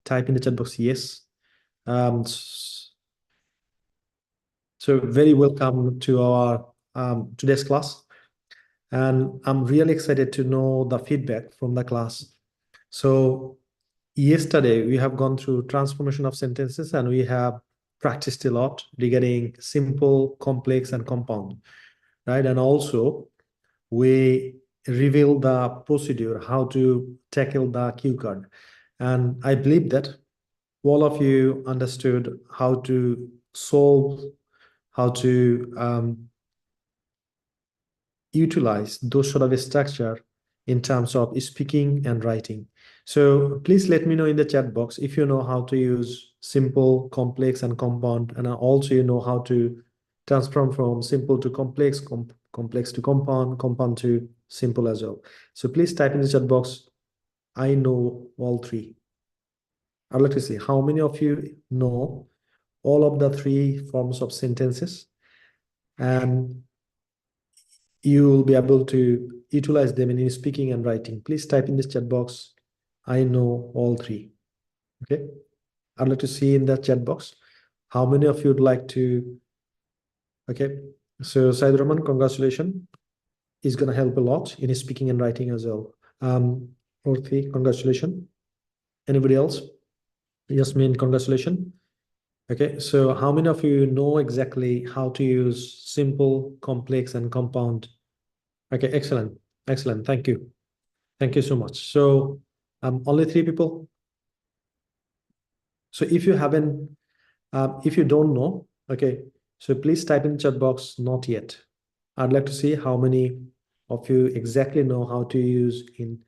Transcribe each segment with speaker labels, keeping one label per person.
Speaker 1: type in the chat box yes. So very welcome to our today's class. And I'm really excited to know the feedback from the class. So yesterday we have gone through transformation of sentences and we have practiced a lot regarding simple, complex, and compound, right? And also we revealed the procedure, how to tackle the cue card. And I believe that all of you understood how to solve, how to utilize those sort of structure in terms of speaking and writing. So please let me know in the chat box if you know how to use simple, complex, and compound, and also you know how to transform from simple to complex, complex to compound, compound to simple as well. So please type in the chat box, I know all three. I'd like to see how many of you know all of the three forms of sentences, and you will be able to utilize them in speaking and writing. Please type in this chat box, I know all three. Okay. I'd like to see in the chat box how many of you would like to. Okay. So Said Rahman, congratulations. Is going to help a lot in speaking and writing as well. Orthi, congratulations. Anybody else? Yasmin, congratulations. Okay, so how many of you know exactly how to use simple, complex, and compound? Okay, excellent, excellent. Thank you. Thank you so much. So only three people. So if you haven't, if you don't know, okay, so please type in chat box, not yet. I'd like to see how many of you exactly know how to use in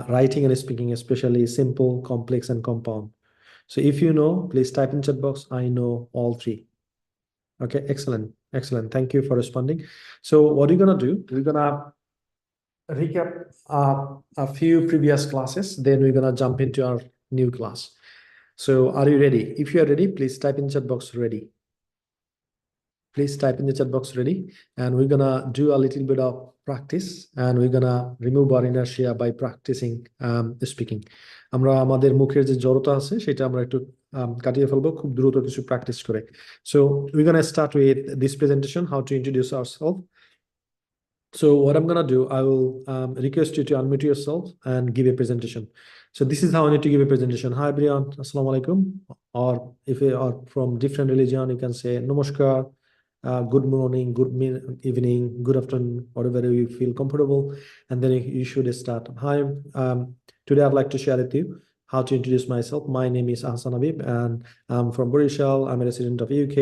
Speaker 1: writing and speaking, especially simple, complex, and compound. So if you know, please type in chat box, I know all three. Okay, excellent, excellent. Thank you for responding. So what are you gonna do? We're gonna recap a few previous classes, then we're gonna jump into our new class. So are you ready? If you are ready, please type in chat box ready. Please type in the chat box ready, and we're gonna do a little bit of practice, and we're gonna remove our inertia by practicing speaking. আমরা আমাদের মুখের যে জড়তা আছে সেটা আমরা একটু কাটিয়ে ফেলবো খুব দ্রুত কিছু প্র্যাকটিস করে। So we're gonna start with this presentation, how to introduce ourselves. So what I'm gonna do, I will request you to unmute yourself and give a presentation. So this is how I need to give a presentation. Hi everyone, assalamu alaikum. Or if you are from different religion, you can say namaskar, good morning, good evening, good afternoon, whatever you feel comfortable. And then you should start. Hi, today I'd like to share with you how to introduce myself. My name is Ahsan Habib and I'm from Borishal. I'm a resident of UK.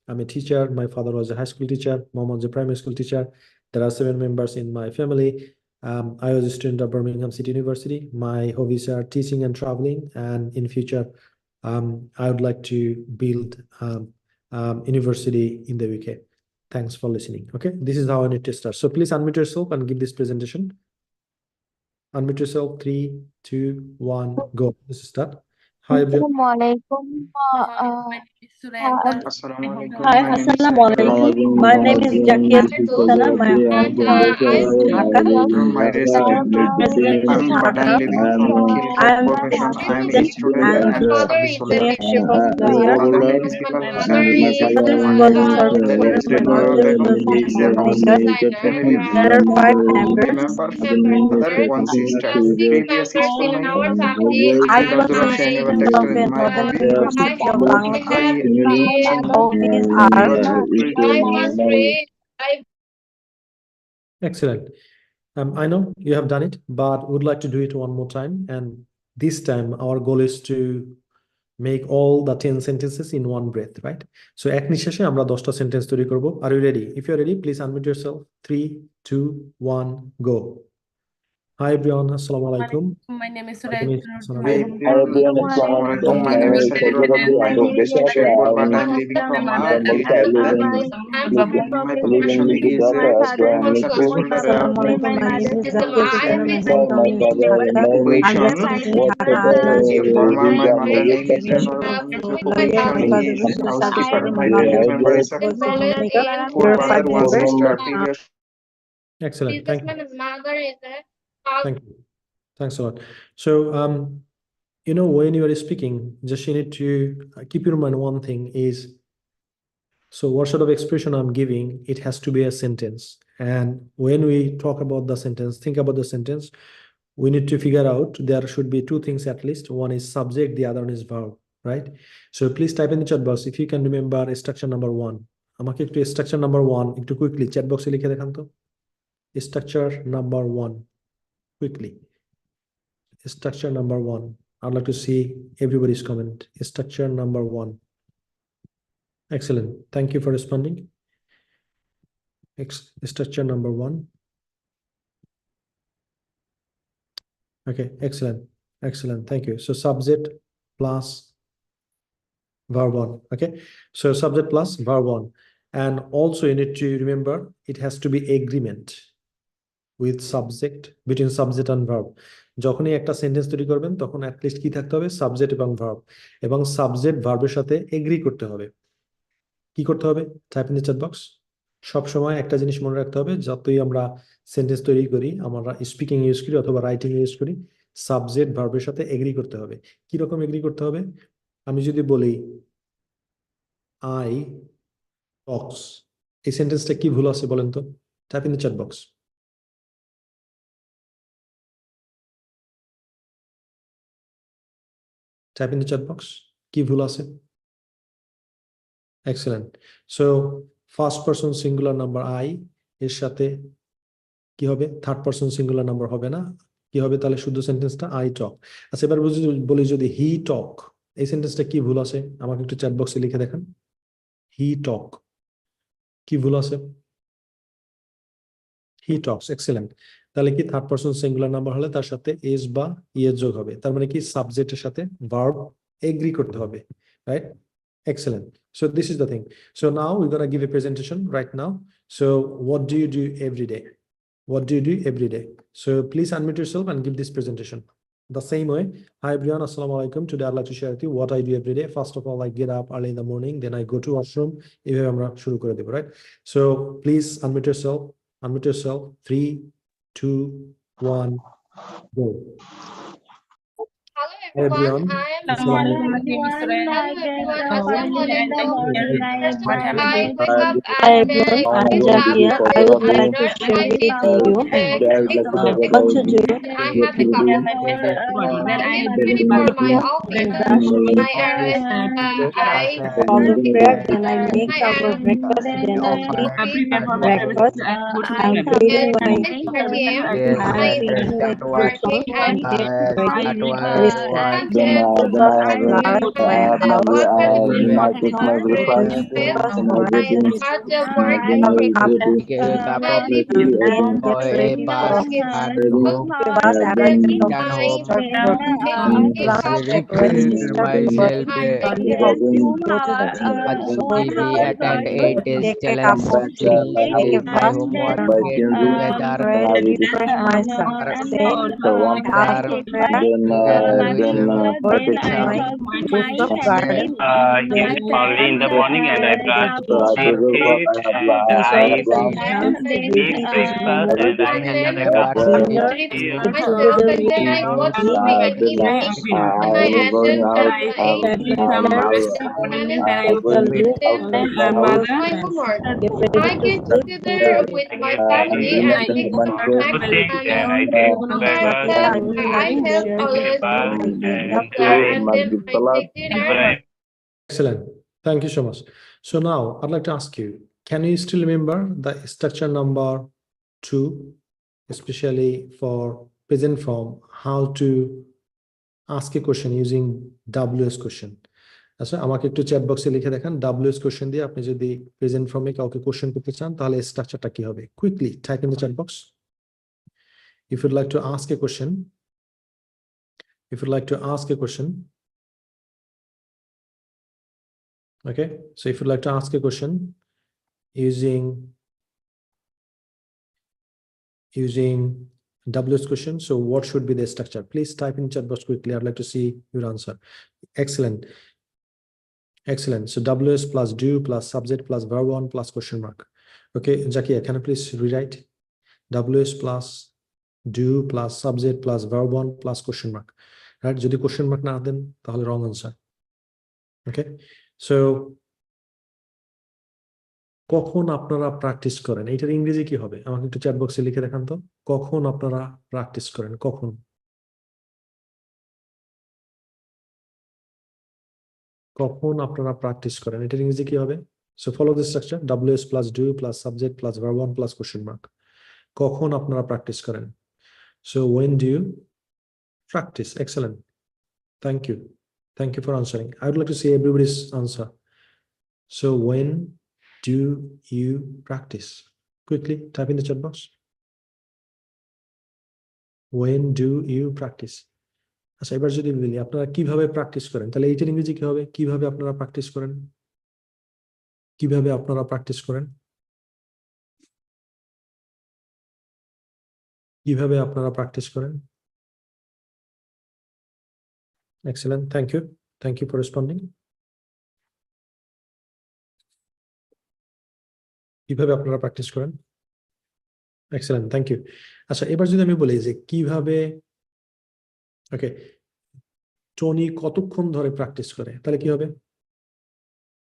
Speaker 1: I'm a teacher. My father was a high school teacher. Mom was a primary school teacher. There are 7 members in my family. I was a student of Birmingham City University. My hobbies are teaching and traveling. And in future, I would like to build university in the UK. Thanks for listening. Okay, this is how I need to start. So please unmute yourself and give this presentation. Unmute yourself. 3, 2, 1, go. This is start. Hi everyone.
Speaker 2: Assalamualaikum.
Speaker 3: Hi, Assalamualaikum. My name is Jakia Sultana. My home is Dhaka.
Speaker 4: My resident
Speaker 3: Resident of Dhaka. I'm a student and seniorship of lawyer. My father was a service member. My mother was a homemaker. There are 5 members.
Speaker 4: one sister. Previous
Speaker 3: I was a student of a Northern University of Bangladesh. My hobbies are
Speaker 1: Excellent. I know you have done it, but would like to do it one more time. And this time our goal is to make all the 10 sentences in one breath, right? So এক নিঃশ্বাসে আমরা 10টা sentence তৈরি করব। Are you ready? If you're ready, please unmute yourself. 3, 2, 1, go. Hi everyone, assalamu alaikum.
Speaker 5: My name is
Speaker 4: Hi
Speaker 5: Suraj.
Speaker 4: everyone, assalamualaikum. My name is Saidul Rabi. I'm from Sherpur, but I'm living from my profession is I'm a service holder.
Speaker 3: Assalamualaikum. My name is Zakia Sultana. My hometown is Dhaka. I'm
Speaker 4: Occupation.
Speaker 3: resident in Dhaka. I'm a
Speaker 4: For my
Speaker 3: student.
Speaker 4: mother name is
Speaker 3: Seniorship of lawyer. My father was a service
Speaker 4: housekeeper.
Speaker 3: member.
Speaker 4: My
Speaker 3: My mother
Speaker 4: family member is
Speaker 3: was a homemaker.
Speaker 4: 4
Speaker 3: There are
Speaker 4: brother,
Speaker 3: 5
Speaker 4: 1
Speaker 3: members.
Speaker 4: sister. Previous
Speaker 1: Excellent. Thank you. Thank you. Thanks a lot. So when you are speaking, just you need to keep in mind one thing is, so what sort of expression I'm giving, it has to be a sentence. And when we talk about the sentence, think about the sentence, we need to figure out there should be two things at least. One is subject, the other one is verb, right? So please type in the chat box if you can remember structure number one. আমাকে একটু structure number one একটু quickly chat box এ লিখে দেখান তো। Structure number one, quickly. Structure number one. I'd like to see everybody's comment. Structure number one. Excellent. Thank you for responding. Structure number one. Okay, excellent. Excellent. Thank you. So subject plus verb one. Okay. So subject plus verb one. And also you need to remember it has to be agreement with subject, between subject and verb. যখনই একটা sentence তৈরি করবেন তখন at least কি থাকতে হবে, subject এবং verb, এবং সাবজেক্ট ভার্বের সাথে এগ্রি করতে হবে। কি করতে হবে? Type in the chat box. সব সময় একটা জিনিস মনে রাখতে হবে, যতই আমরা সেন্টেন্স তৈরি করি, আমরা স্পিকিং ইউজ করি অথবা রাইটিং ইউজ করি, সাবজেক্ট ভার্বের সাথে এগ্রি করতে হবে। কি রকম এগ্রি করতে হবে? আমি যদি বলি আই টক্স, এই সেন্টেন্সটা কি ভুল আছে বলেন তো? Type in the chat box. Type in the chat box. কি ভুল আছে? Excellent. So first person singular number I এর সাথে কি হবে? থার্ড পারসন সিঙ্গুলার নাম্বার হবে না। কি হবে তাহলে শুদ্ধ সেন্টেন্সটা? I talk. আচ্ছা এবার বলি যদি he talk, এই সেন্টেন্সটা কি ভুল আছে? আমাকে একটু চ্যাট বক্সে লিখে দেখান। He talk, কি ভুল আছে? He talks. Excellent. তাহলে কি থার্ড পারসন সিঙ্গুলার নাম্বার হলে তার সাথে এস বা ইয়ের যোগ হবে, তার মানে কি সাবজেক্টের সাথে ভার্ব এগ্রি করতে হবে, right? Excellent. So this is the thing. So now we're going to give a presentation right now. So what do you do every day? What do you do every day? So please unmute yourself and give this presentation. The same way. Hi everyone, assalamu alaikum. Today I'd like to share with you what I do every day. First of all, I get up early in the morning, then I go to washroom. এভাবে আমরা শুরু করে দেব, right? So please unmute yourself. Unmute yourself. 3, 2, 1, go.
Speaker 2: Hello everyone, I am
Speaker 1: Assalamu alaikum.
Speaker 2: I wake up and then I would like to share with you what to do. I have a cup of coffee. Then I get ready for my office. I arrange, I follow prayer. Then I make our breakfast. Then I eat breakfast. I'm reading my I'm reading my book and
Speaker 3: Then I have my take my breakfast and everything. Then I will
Speaker 6: Yes, early in the morning and I brush my teeth and I make breakfast and I have a cup of tea.
Speaker 2: then I go to my activities and I attend my homework. I get together with my family and make snacks and I help always and then I take dinner.
Speaker 1: Excellent. Thank you so much. So now I'd like to ask you, can you still remember the structure number 2, especially for present form, how to ask a question using WS question? আচ্ছা আমাকে একটু chat বক্সে লিখে দেখান WS question দিয়ে আপনি যদি present ফর্মে কাউকে কোশ্চেন করতে চান তাহলে স্ট্রাকচারটা কি হবে? Quickly type in the chat box if you'd like to ask a question. If you'd like to ask a question. Okay, so if you'd like to ask a question using WS question, so what should be the structure? Please type in chat box quickly. I'd like to see your answer. Excellent. Excellent. So WS plus do plus subject plus verb 1 plus question mark. Okay, Jakia, can you please rewrite? WS plus do plus subject plus verb 1 plus question mark. Right? যদি question mark না দেন তাহলে wrong answer. ওকে, so কখন আপনারা practice করেন, এটার ইংরেজি কি হবে? আমাকে একটু চ্যাট বক্সে লিখে দেখান তো, কখন আপনারা প্র্যাকটিস করেন, কখন? কখন আপনারা প্র্যাকটিস করেন, এটার ইংরেজি কি হবে? So follow this structure, WS plus do plus subject plus verb one plus question mark. কখন আপনারা প্র্যাকটিস করেন? So when do you practice? Excellent. Thank you. Thank you for answering. I would like to see everybody's answer. So when do you practice? Quickly type in the chat box. When do you practice? আচ্ছা, এবার যদি বলি আপনারা কিভাবে practice করেন, তাহলে এইটার ইংরেজি কি হবে? কিভাবে আপনারা প্র্যাকটিস করেন? কিভাবে আপনারা প্র্যাকটিস করেন? কিভাবে আপনারা প্র্যাকটিস করেন? Excellent. Thank you. Thank you for responding. কিভাবে আপনারা প্র্যাকটিস করেন? Excellent. Thank you. আচ্ছা, এবার যদি আমি বলি যে কিভাবে, ওকে, টনি কতক্ষণ ধরে প্র্যাকটিস করে, তাহলে কি হবে?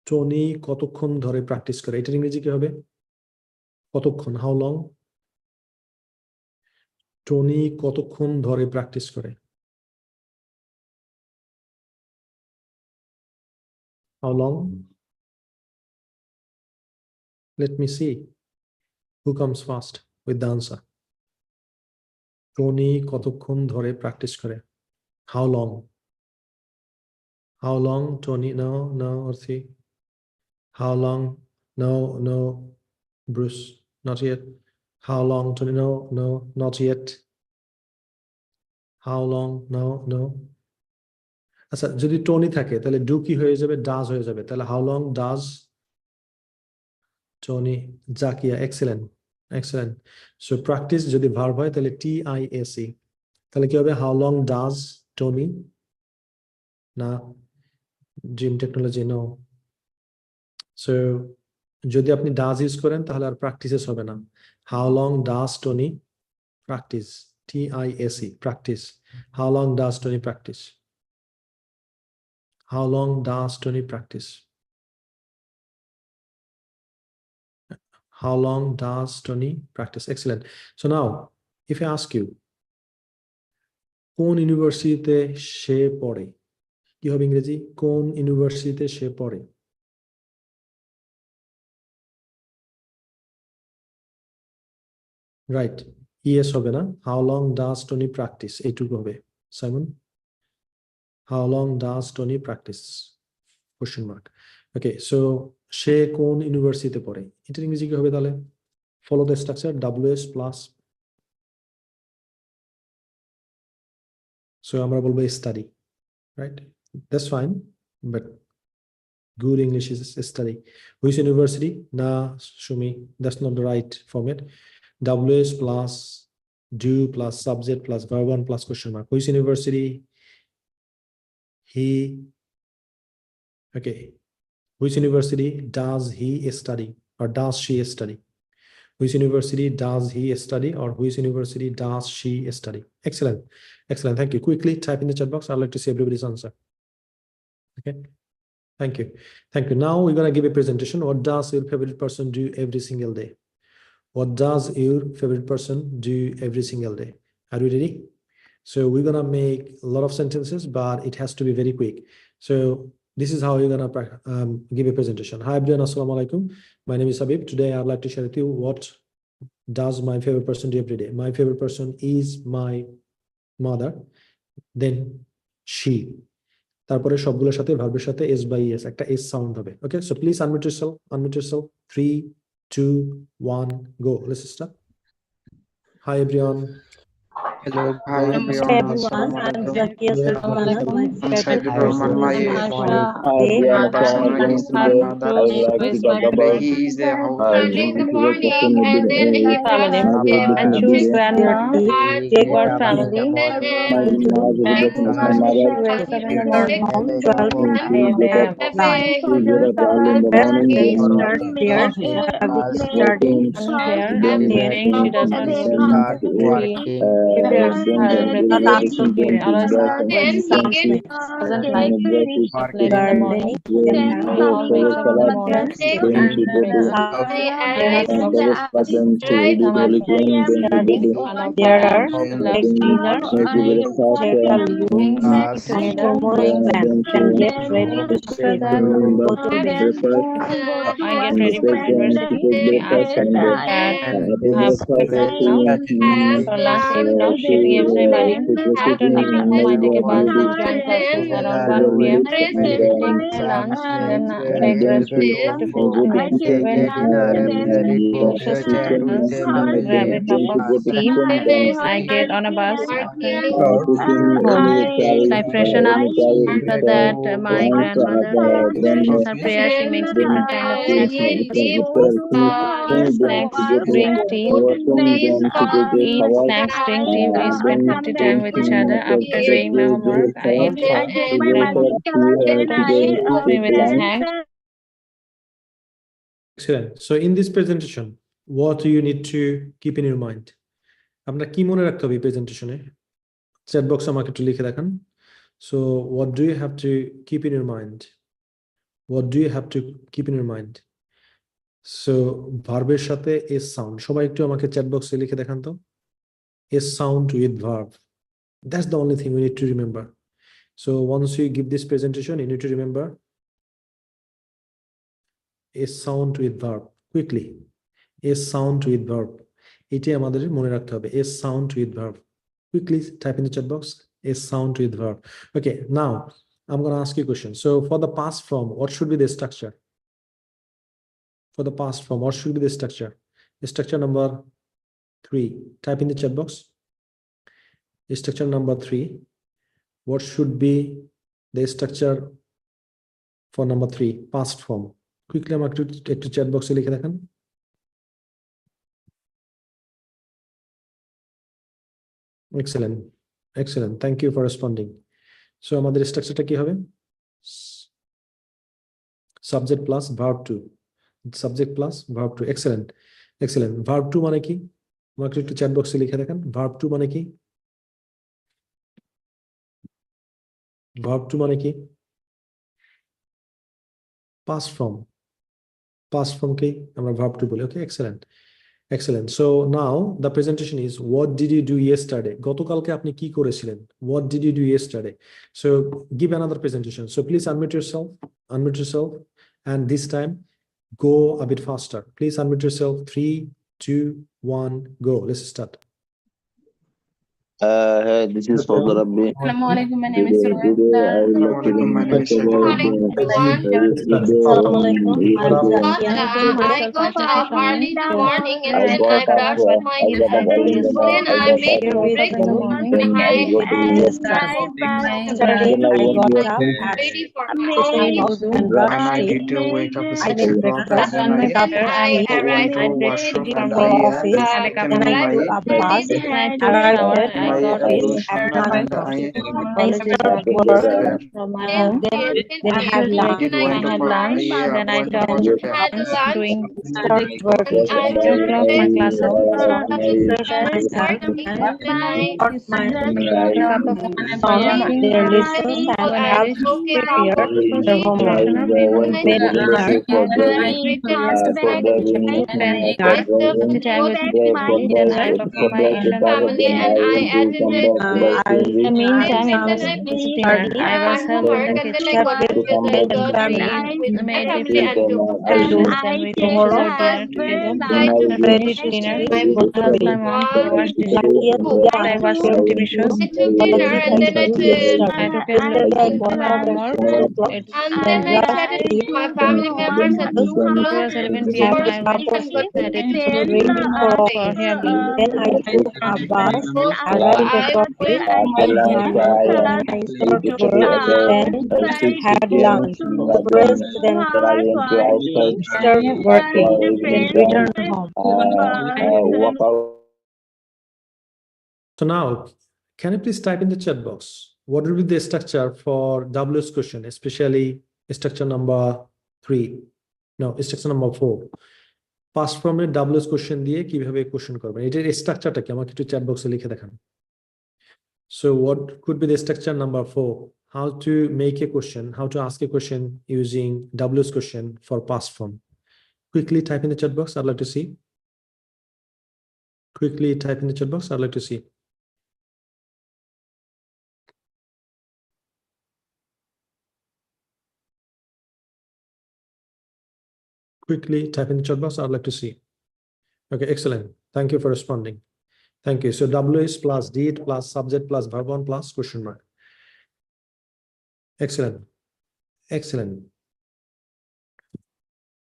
Speaker 1: টনি কতক্ষণ ধরে প্র্যাকটিস করে, এটার ইংরেজি কি হবে? কতক্ষণ, হাউ লং? টনি কতক্ষণ ধরে প্র্যাকটিস করে? How long? Let me see who comes fast with the answer. Tony কতক্ষণ ধরে প্র্যাকটিস করে? How long? How long, Tony? No, no, Arthi. How long? No, no, Bruce. Not yet. How long, Tony? No, no, not yet. How long? No, no. আচ্ছা, যদি Tony থাকে তাহলে do কি হয়ে যাবে? ডাজ হয়ে যাবে। তাহলে how long does Tony? Zakia. Excellent, excellent. So practice যদি ভার্ব হয় তাহলে TIAC, তাহলে কি হবে? How long does Tony? না, জিম টেকনোলজি, নো। সো যদি আপনি ডাজ ইউজ করেন তাহলে আর প্র্যাকটিসেস হবে না। How long does Tony practice? TIAC, practice. How long does Tony practice? How long does Tony practice? How long does Tony practice? Excellent. So now, if I ask you, কোন ইউনিভার্সিটিতে সে পড়ে, কি হবে ইংরেজি? কোন ইউনিভার্সিটিতে সে পড়ে? রাইট, ইয়েস হবে না, how long does Tony practice এইটুকু হবে। Simon, how long does Tony practice? Question mark. Okay, so সে কোন ইউনিভার্সিটিতে পড়ে, এটার ইংরেজি কি হবে তাহলে? Follow the structure, WS plus, so আমরা বলবো study, right? That's fine, but good English is study. Which university? Na, Shumi, that's not the right format. WS plus do plus subject plus verb one plus question mark. Which university? He. Okay, which university does he study or does she study? Which university does he study or which university does she study? Excellent, excellent. Thank you. Quickly type in the chat box. I'd like to see everybody's answer. Okay, thank you, thank you. Now we're gonna give a presentation. What does your favorite person do every single day? What does your favorite person do every single day? Are you ready? So we're gonna make a lot of sentences, but it has to be very quick. So this is how you're gonna give a presentation. Hi everyone, assalamu alaikum. My name is Habib. Today I'd like to share with you what does my favorite person do every day. My favorite person is my mother, then she. তারপরে সবগুলোর সাথে ভার্বের সাথে s by es একটা s sound হবে। Okay, so please unmute yourself, unmute yourself. 3 2 1 go. Let's start. Hi everyone.
Speaker 3: Hello, hi
Speaker 2: Namaste
Speaker 3: everyone.
Speaker 2: everyone, I'm
Speaker 3: Assalamualaikum.
Speaker 2: Zakia Sultana. My favorite
Speaker 3: Sayyidul
Speaker 2: person
Speaker 3: Rahman
Speaker 2: is
Speaker 3: Maye.
Speaker 2: my
Speaker 3: My person is my mother.
Speaker 4: I would like to talk
Speaker 3: And
Speaker 4: about
Speaker 3: he is the house.
Speaker 5: Early in the morning, and then he family and choose grandma, take our family, and wakes up in the morning, 12 a.m. Rest and start their habit study. And here, cleaning, she does not need to be
Speaker 2: their
Speaker 5: not up to him. Always doesn't like late in the morning. All wakes up in the morning. There are like dinners, memory plans, and get ready to sleep. Go to bed. I get ready for university. He asks that have breakfast now. For lunch, if not, she gives me money. After leaving home, I take a bus to join classes around 1 p.m. Take my lunch, then take rest for 50 minutes. When finishes class, grab a cup of tea. I get on a bus after home. I freshen up so that my grandmother finishes her prayer. She makes different kind of snacks for eat snacks, drink tea. Eat snacks, drink tea. We spend quality time with each other. After doing my homework, I eat with grandmother. She helps me with his hand.
Speaker 1: Excellent. So in this presentation, what do you need to keep in your mind? আপনার কি মনে রাখতে হবে প্রেজেন্টেশনে? Chat box আমাকে একটু লিখে দেখান। So what do you have to keep in your mind? What do you have to keep in your mind? So ভার্বের সাথে এস সাউন্ড, সবাই একটু আমাকে চ্যাট বক্সে লিখে দেখান তো। S sound with verb, that's the only thing we need to remember. So once you give this presentation, you need to remember a sound with verb quickly. A sound with verb. এটাই আমাদের মনে রাখতে হবে। A sound with verb. Quickly type in the chat box. A sound with verb. Okay, now I'm going to ask you a question. So for the past form, what should be the structure? For the past form, what should be the structure? The structure number 3. Type in the chat box. The structure number 3. What should be the structure for number 3? Past form. Quickly, I'm going to chat box. Excellent. Excellent. Thank you for responding. So, আমাদের স্ট্রাকচারটা কি হবে? Subject plus verb 2. Subject plus verb 2. Excellent. Excellent. Verb 2 মানে কি? আমাকে একটু chat বক্সে লিখে দেখান। Verb 2 মানে কি? Verb 2 মানে কি? Past form. Past form কে আমরা verb 2 বলি। Okay, excellent. Excellent. So now the presentation is, what did you do yesterday? গতকালকে আপনি কি করেছিলেন? What did you do yesterday? So give another presentation. So please unmute yourself, and this time go a bit faster. Please unmute yourself. 3, 2, 1, go. Let's start.
Speaker 3: Hey, this is Fawzul Rabbi.
Speaker 5: Assalamualaikum, my name is I got fish after my I started work from my home. Then I had lunch. Then I taught doing start working. I took off my classes. My cup of their lessons and help prepare their homework. Then I talk to my family and in the meantime, it was dinner. I was helping the kitchen. Made different dishes and we finished our dinner together. Ready to dinner. I helped my mom to wash dishes. I watched some TV shows. I took a look at my homework. And then I chatted with my family members at 2 o'clock. 11 p.m. I went to sleep. I did for hearing. Then I took a bath. I had lunch, rest, then start working, then return home.
Speaker 1: So now, can you please type in the chat box? What will be the structure for WS question, especially structure number 3? No, structure number 4. Past form WS question দিয়ে কিভাবে question করবেন, এটার স্ট্রাকচারটা কি আমাকে একটু chat বক্সে লিখে দেখান। So what could be the structure number 4? How to make a question, how to ask a question using WS question for past form. Quickly type in the chat box. I'd like to see. Quickly type in the chat box. I'd like to see. Quickly type in the chat box. I'd like to see. Okay, excellent. Thank you for responding. Thank you. So WS plus did plus subject plus verb 1 plus question mark. Excellent. Excellent.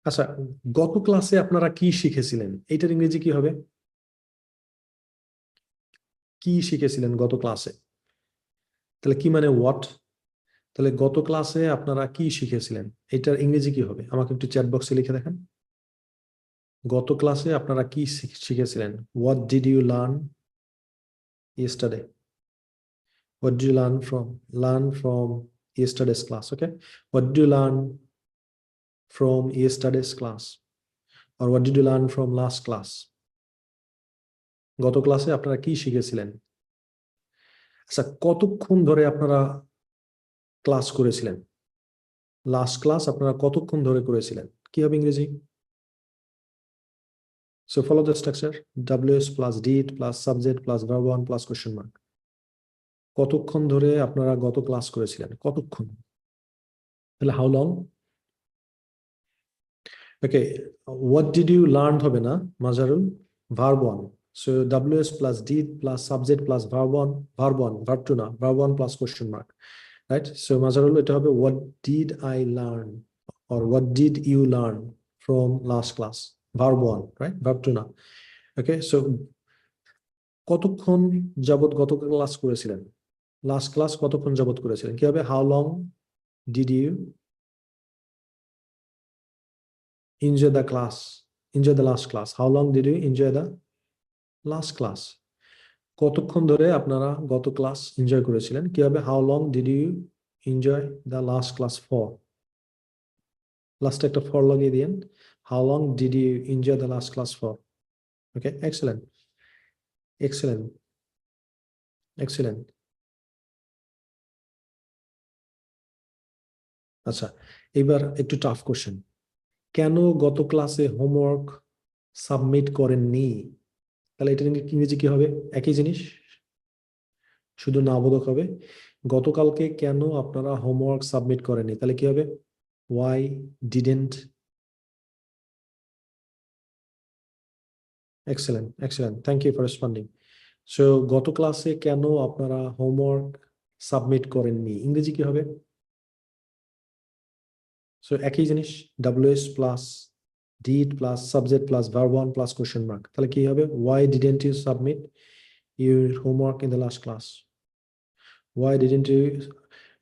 Speaker 1: আচ্ছা, গত ক্লাসে আপনারা কি শিখেছিলেন? এটার ইংরেজি কি হবে? কি শিখেছিলেন গত ক্লাসে? তাহলে কি মানে what? তাহলে গত ক্লাসে আপনারা কি শিখেছিলেন? এটার ইংরেজি কি হবে? আমাকে একটু চ্যাট বক্সে লিখে দেখেন। গত ক্লাসে আপনারা কি শিখেছিলেন? What did you learn yesterday? What did you learn from yesterday's class? Okay. What did you learn from yesterday's class? Or what did you learn from last class? গত ক্লাসে আপনারা কি শিখেছিলেন? আচ্ছা, কতক্ষণ ধরে আপনারা ক্লাস করেছিলেন? লাস্ট ক্লাস আপনারা কতক্ষণ ধরে করেছিলেন? কি হবে ইংরেজি? So follow the structure. WS plus did plus subject plus verb 1 plus question mark. কতক্ষণ ধরে আপনারা গত ক্লাস করেছিলেন? কতক্ষণ? তাহলে how long? Okay, what did you learn হবে না Mazharul? Verb 1. So WS plus did plus subject plus verb 1, verb 2 না, verb 1 plus question mark. Right? So Mazharul এটা হবে what did I learn or what did you learn from last class? Verb 1, right? Verb 2 না. Okay, so কতক্ষণ যাবত গত class করেছিলেন? Last class কতক্ষণ যাবত করেছিলেন? কি হবে? How long did you enjoy the class? Enjoy the last class. How long did you enjoy the last class? কতক্ষণ ধরে আপনারা গত ক্লাস এনজয় করেছিলেন? কি হবে? How long did you enjoy the last class for? Last একটা for লাগিয়ে দিন। How long did you enjoy the last class for? Okay, excellent. Excellent. Excellent. আচ্ছা, এবার একটু টাফ কোশ্চেন। কেন গত ক্লাসে হোমওয়ার্ক সাবমিট করেননি? তাহলে এটা ইংরেজি কি হবে? একই জিনিস, শুধু না বোধক হবে। গতকালকে কেন আপনারা হোমওয়ার্ক সাবমিট করেননি? তাহলে কি হবে? Why didn't? Excellent, excellent. Thank you for responding. So গত ক্লাসে কেন আপনারা হোমওয়ার্ক সাবমিট করেননি? ইংরেজি কি হবে? So একই জিনিস, WS plus did plus subject plus verb 1 plus question mark. তাহলে কি হবে? Why didn't you submit your homework in the last class? Why didn't you?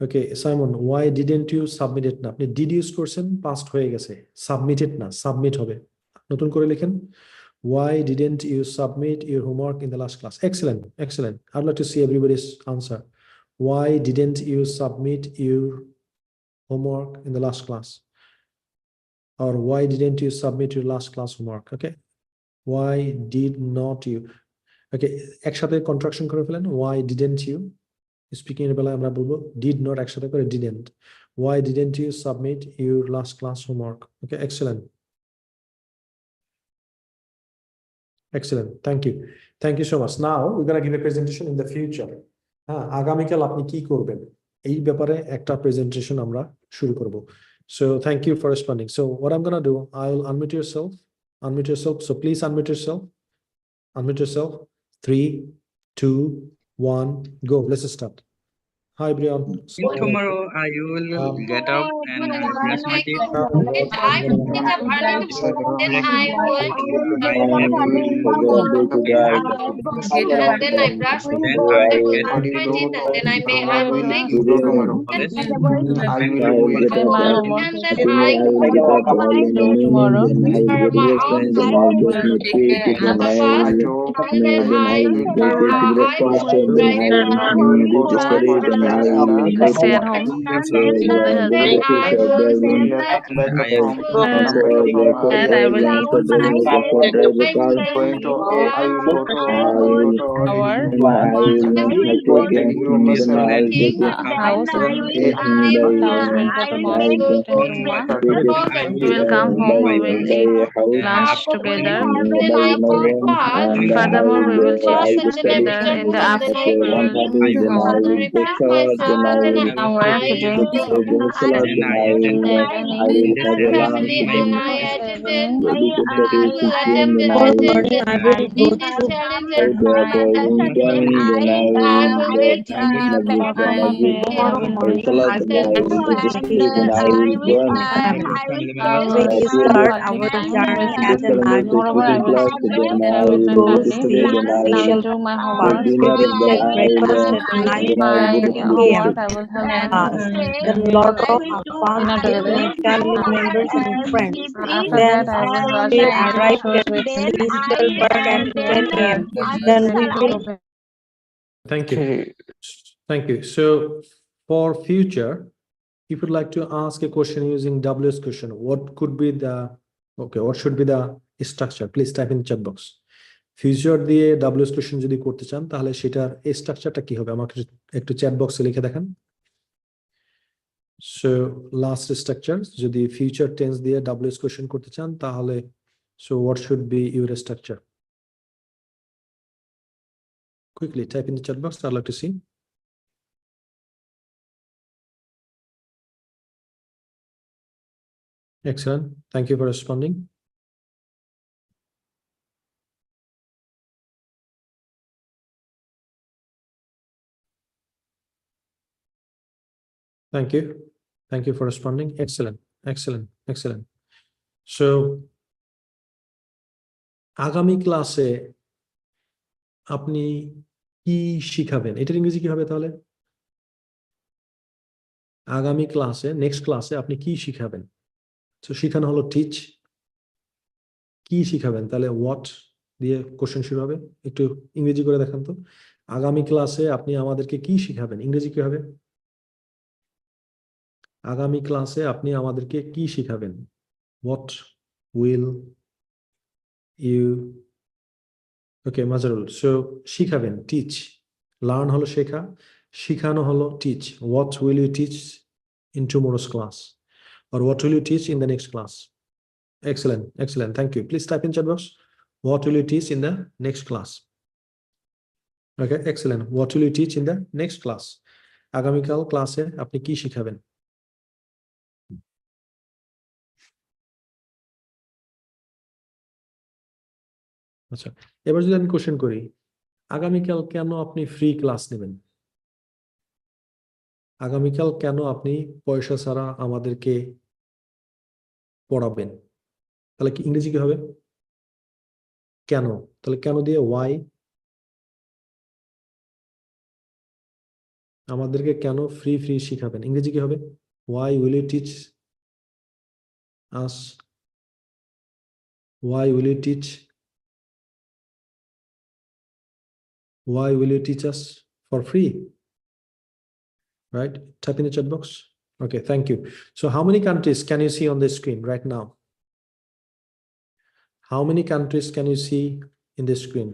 Speaker 1: Okay, Simon, why didn't you submit it? না, আপনি did use করছেন, past হয়ে গেছে, submitted না, submit হবে। নতুন করে লিখেন, why didn't you submit your homework in the last class? Excellent, excellent. I'd like to see everybody's answer. Why didn't you submit your homework in the last class? Or why didn't you submit your last class homework? Okay, why did not you? Okay, একসাথে contraction করে ফেলেন। Why didn't you? Speaking এর বেলায় আমরা বলবো did not, একসাথে করে didn't. Why didn't you submit your last class homework? Okay, excellent. Excellent. Thank you. Thank you so much. Now we're going to give a presentation in the future. হ্যাঁ, আগামীকাল আপনি কি করবেন এই ব্যাপারে একটা প্রেজেন্টেশন আমরা শুরু করব। So thank you for responding. So what I'm going to do, I'll unmute yourself. Unmute yourself. So please unmute yourself. Unmute yourself. 3, 2, 1, go. Let's start. Hi, Brian.
Speaker 7: Tomorrow I will get up and brush my teeth.
Speaker 3: I will get up early before, then I would then I brush my teeth, and then I will make
Speaker 7: Tomorrow.
Speaker 3: and then I
Speaker 5: tomorrow.
Speaker 3: for my own then I will take breakfast, and then I will go to study, then I will
Speaker 5: Stay at home.
Speaker 3: the future,
Speaker 5: That I will eat
Speaker 3: for drive the car.
Speaker 4: I will go to
Speaker 5: our
Speaker 3: Then I will take
Speaker 5: house in 1020 to 1. We will come home, we will eat lunch together. Furthermore, we will change together in the afternoon. We will somewhere to drink in the evening.
Speaker 2: All morning I will go to we start our journey at 9 goes the initial part. We will take breakfast at 9:30 p.m. Then lot of fun with my family members and friends. Then we arrive at Lichtenberg at 10 a.m. Then we will
Speaker 1: Thank you. Thank you. So for future, if you'd like to ask a question using WS question, what should be the structure? Please type in the chat box. Future দিয়ে WS question যদি করতে চান তাহলে সেটার স্ট্রাকচারটা কি হবে আমাকে একটু চ্যাট বক্সে লিখে দেখান। So last structure যদি future tense দিয়ে WS question করতে চান তাহলে so what should be your structure? Quickly type in the chat box. I'd like to see. Excellent. Thank you for responding. Thank you. Thank you for responding. Excellent. Excellent. Excellent. So আগামী ক্লাসে আপনি কি শিখাবেন? এটার ইংরেজি কি হবে তাহলে? আগামী ক্লাসে নেক্সট ক্লাসে আপনি কি শিখাবেন? তো শিখানো হলো টিচ। কি শিখাবেন? তাহলে হোয়াট দিয়ে কোশ্চেন শুরু হবে। একটু ইংরেজি করে দেখান তো। আগামী ক্লাসে আপনি আমাদেরকে কি শিখাবেন? ইংরেজি কি হবে? আগামী ক্লাসে আপনি আমাদেরকে কি শিখাবেন? What will you Okay, Mazarul. So শিখাবেন teach. Learn হলো শেখা, শিখানো হলো teach. What will you teach in tomorrow's class? Or what will you teach in the next class? Excellent, excellent. Thank you. Please type in chat box. What will you teach in the next class? Okay, excellent. What will you teach in the next class? আগামীকাল ক্লাসে আপনি কি শিখাবেন? আচ্ছা, এবার যদি আমি question করি, আগামীকাল কেন আপনি ফ্রি ক্লাস নেবেন? আগামীকাল কেন আপনি পয়সা ছাড়া আমাদেরকে পড়াবেন? তাহলে কি ইংরেজি কি হবে? কেন? তাহলে কেন দিয়ে ওয়াই। আমাদেরকে কেন ফ্রি শিখাবেন? ইংরেজি কি হবে? Why will you teach us? Why will you teach? Why will you teach us for free? Right? Type in the chat box. Okay, thank you. So how many countries can you see on the screen right now? How many countries can you see in the screen?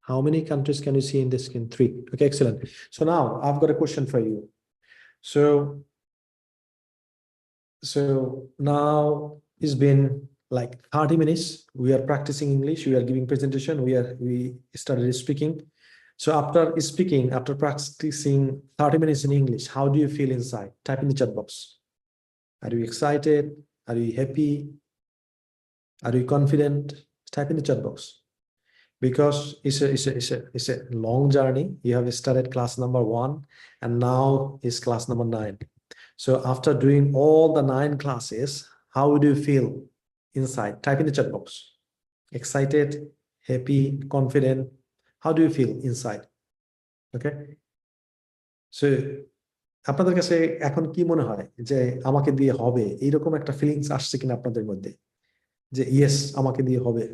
Speaker 1: How many countries can you see in the screen? 3. Okay, excellent. So now I've got a question for you. So now it's been like 30 minutes. We are practicing English. We are giving presentation. We started speaking. So after speaking, after practicing 30 minutes in English, how do you feel inside? Type in the chat box. Are you excited? Are you happy? Are you confident? Type in the chat box. Because it's a long journey. You have started class number 1 and now is class number 9. So after doing all the 9 classes, how would you feel inside? Type in the chat box. Excited, happy, confident. How do you feel inside? Okay. So আপনাদের কাছে এখন কি মনে হয় যে আমাকে দিয়ে হবে, এইরকম একটা ফিলিংস আসছে কিনা আপনাদের মধ্যে যে ইয়েস আমাকে দিয়ে হবে?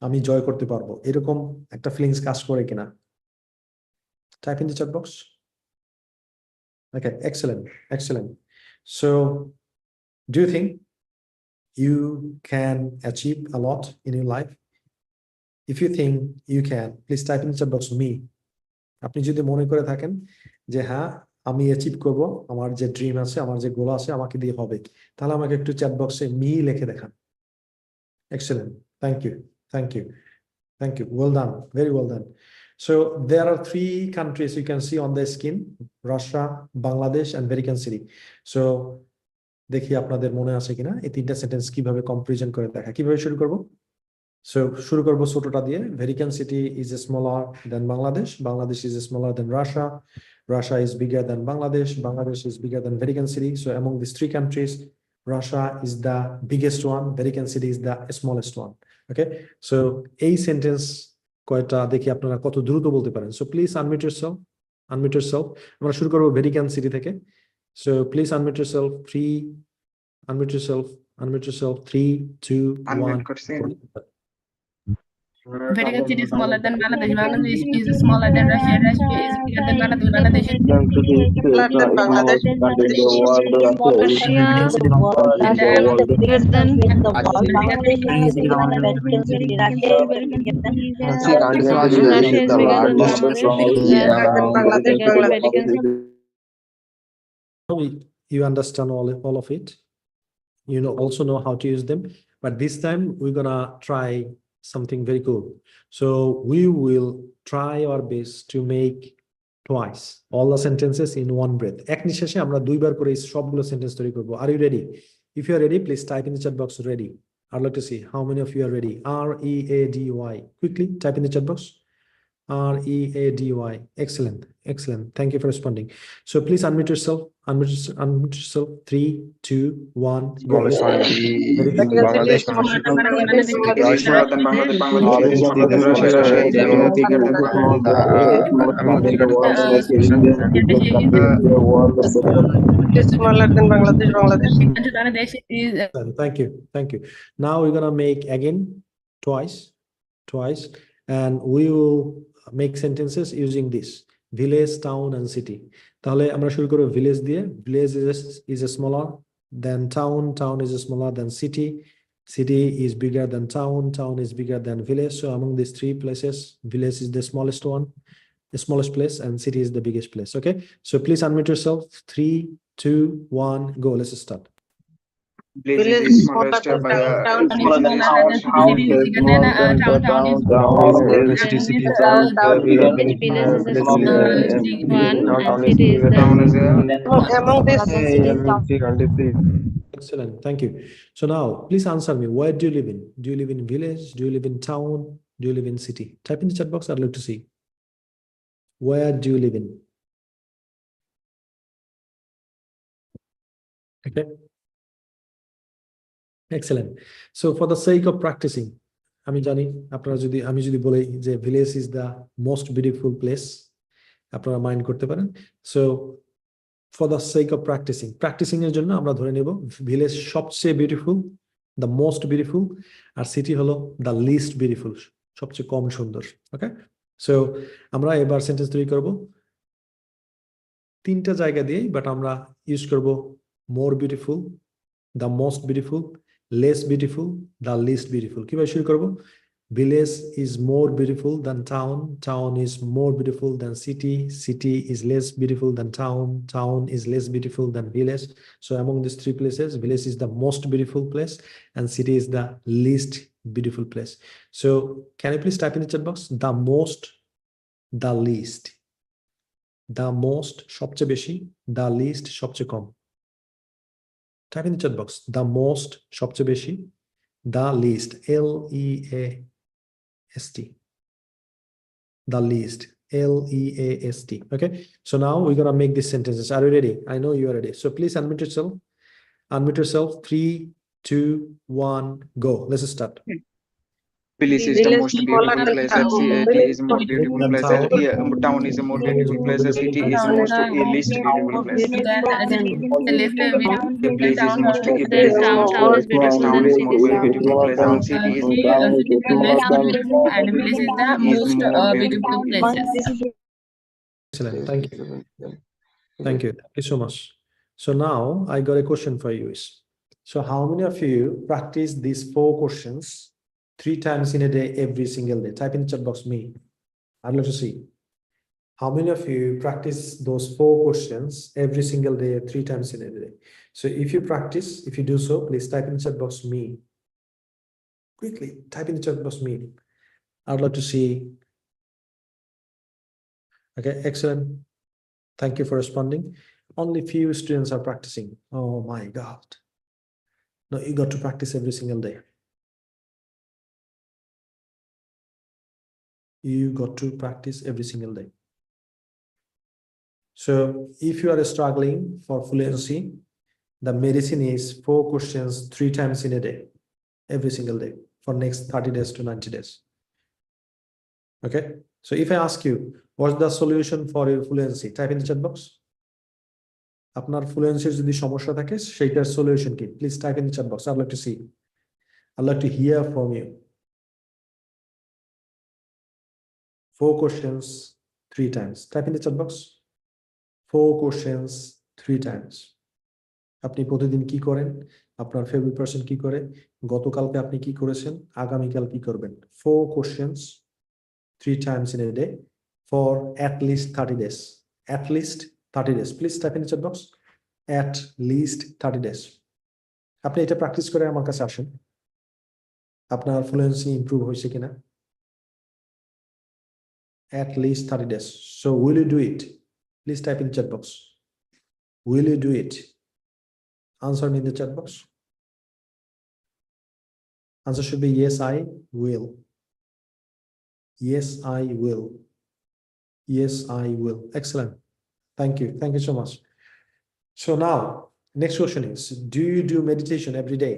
Speaker 1: আমি জয় করতে পারবো, এরকম একটা ফিলিংস কাজ করে কিনা? Type in the chat box. Okay, excellent, excellent. So, do you think you can achieve a lot in your life? If you think you can, please type in the chat box me. আপনি যদি মনে করে থাকেন যে হ্যাঁ আমি achieve করব, আমার যে ড্রিম আছে, আমার যে গোল আছে, আমাকে দিয়ে হবে, তাহলে আমাকে একটু চ্যাট বক্সে মি লিখে দেখান। Excellent, thank you, thank you, thank you, well done, very well done. So there are 3 countries you can see on the screen: Russia, Bangladesh and Vatican City. So দেখি আপনাদের মনে আছে কিনা এই তিনটা সেন্টেন্স কিভাবে কম্পারিজন করে দেখা। কিভাবে শুরু করব? So শুরু করব ছোটটা দিয়ে। Vatican City is smaller than Bangladesh. Bangladesh is smaller than Russia. Russia is bigger than Bangladesh. Bangladesh is bigger than Vatican City. So among these 3 countries, Russia is the biggest one. Vatican City is the smallest one. Okay. So a sentence কয়টা দেখি আপনারা কত দ্রুত বলতে পারেন। So please unmute yourself. Unmute yourself. আমরা শুরু করব Vatican City থেকে। So please unmute yourself. 3. Unmute yourself. Unmute yourself. 3, 2, 1.
Speaker 8: Vatican City is smaller than Bangladesh. Bangladesh is smaller than Russia. Russia is bigger than Bangladesh. Bangladesh is
Speaker 5: Bigger than Bangladesh.
Speaker 2: Russia is the world. Russia is the biggest country in the world. Bangladesh is bigger than Vatican City. Russia is bigger than
Speaker 5: Russia is the largest country.
Speaker 3: Bigger than Bangladesh. Bangladesh.
Speaker 1: You understand all of it. You know, also know how to use them. But this time we're gonna try something very cool. So we will try our best to make twice all the sentences in one breath. এক নিঃশ্বাসে আমরা দুইবার করে সবগুলো sentence তৈরি করব। Are you ready? If you are ready, please type in the chat box ready. I'd like to see how many of you are ready. R-E-A-D-Y. Quickly type in the chat box. R-E-A-D-Y. Excellent, excellent. Thank you for responding. So please unmute yourself. Unmute yourself. 3, 2, 1. Go.
Speaker 3: Bangladesh is smaller than Bangladesh. Bangladesh is smaller than Bangladesh. Bangladesh is smaller than Russia. Russia is bigger than is smaller than Bangladesh. Bangladesh.
Speaker 8: Bangladesh is
Speaker 1: Thank you, thank you. Now we're gonna make again twice, and we will make sentences using this: village, town, and city. তাহলে আমরা শুরু করব village দিয়ে। Village is smaller than town. Town is smaller than city. City is bigger than town. Town is bigger than village. So among these 3 places, village is the smallest one, the smallest place, and city is the biggest place. Okay. So please unmute yourself. 3, 2, 1, go. Let's start.
Speaker 3: Village is smaller than town. Smaller than town.
Speaker 8: city is bigger than town is
Speaker 3: Among this
Speaker 1: Excellent, thank you. So now please answer me. Where do you live in? Do you live in village? Do you live in town? Do you live in city? Type in the chat box. I'd like to see. Where do you live in? Okay. Excellent. So for the sake of practicing, আমি যদি বলি যে village is the most beautiful place, আপনারা mind করতে পারেন। So for the sake of practicing এর জন্য আমরা ধরে নেব village সবচেয়ে beautiful, the most beautiful, R city হলো the least beautiful, সবচেয়ে কম সুন্দর। ওকে, সো আমরা এবার সেন্টেন্স তৈরি করব 3টা জায়গা দিয়ে, বাট আমরা ইউজ করব more beautiful, the most beautiful, less beautiful, the least beautiful. কিভাবে শুরু করব? Village is more beautiful than town. Town is more beautiful than city. City is less beautiful than town. Town is less beautiful than village. So among these 3 places, village is the most beautiful place and city is the least beautiful place. So can you please type in the chat box the most, the least. The most সবচেয়ে বেশি, the least সবচেয়ে কম। Type in the chat box the most সবচেয়ে বেশি, the least L-E-A-S-T, the least L-E-A-S-T. Okay, so now we're gonna make these sentences. Are you ready? I know you are ready. So please unmute yourself. Unmute yourself. 3, 2, 1, go. Let's start.
Speaker 3: Village is the most beautiful place, and city is most beautiful
Speaker 1: Then
Speaker 3: place, and
Speaker 1: town.
Speaker 3: here town is the most beautiful place, and city is most least beautiful place. The place is most place is most
Speaker 2: Town is
Speaker 3: place,
Speaker 2: beautiful
Speaker 3: town
Speaker 2: than
Speaker 3: is
Speaker 2: city.
Speaker 3: most beautiful place, and city is
Speaker 8: City is the least beautiful and village is the most
Speaker 3: more
Speaker 8: beautiful places.
Speaker 1: Excellent. Thank you. Thank you. Thank you so much. So now I got a question for you. So how many of you practice these 4 questions 3 times in a day, every single day? Type in the chat box me. I'd love to see. How many of you practice those 4 questions every single day, 3 times in a day? So if you practice, if you do so, please type in the chat box me. Quickly, type in the chat box me. I'd love to see. Okay, excellent. Thank you for responding. Only few students are practicing. Oh my God. No, you got to practice every single day. You got to practice every single day. So if you are struggling for fluency, the medicine is 4 questions 3 times in a day, every single day for next 30 days to 90 days. Okay. So if I ask you, what's the solution for your fluency? Type in the chat box. আপনার ফ্লুয়েন্সির যদি সমস্যা থাকে সেইটার solution কি? Please type in the chat box. I'd like to see. I'd like to hear from you. 4 questions 3 times. Type in the chat box. 4 questions 3 times. আপনি প্রতিদিন কি করেন? আপনার ফেভারিট পারসন কি করে? গতকালকে আপনি কি করেছেন? আগামীকাল কি করবেন? 4 questions 3 times in a day for at least 30 days. At least 30 days. Please type in the chat box. At least 30 days. আপনি এটা প্র্যাকটিস করে আমার কাছে আসেন। আপনার ফ্লুয়েন্সি ইমপ্রুভ হয়েছে কিনা? At least 30 days. So will you do it? Please type in the chat box. Will you do it? Answer me in the chat box. Answer should be yes, I will. Yes, I will. Yes, I will. Excellent. Thank you. Thank you so much. So now, next question is, do you do meditation every day?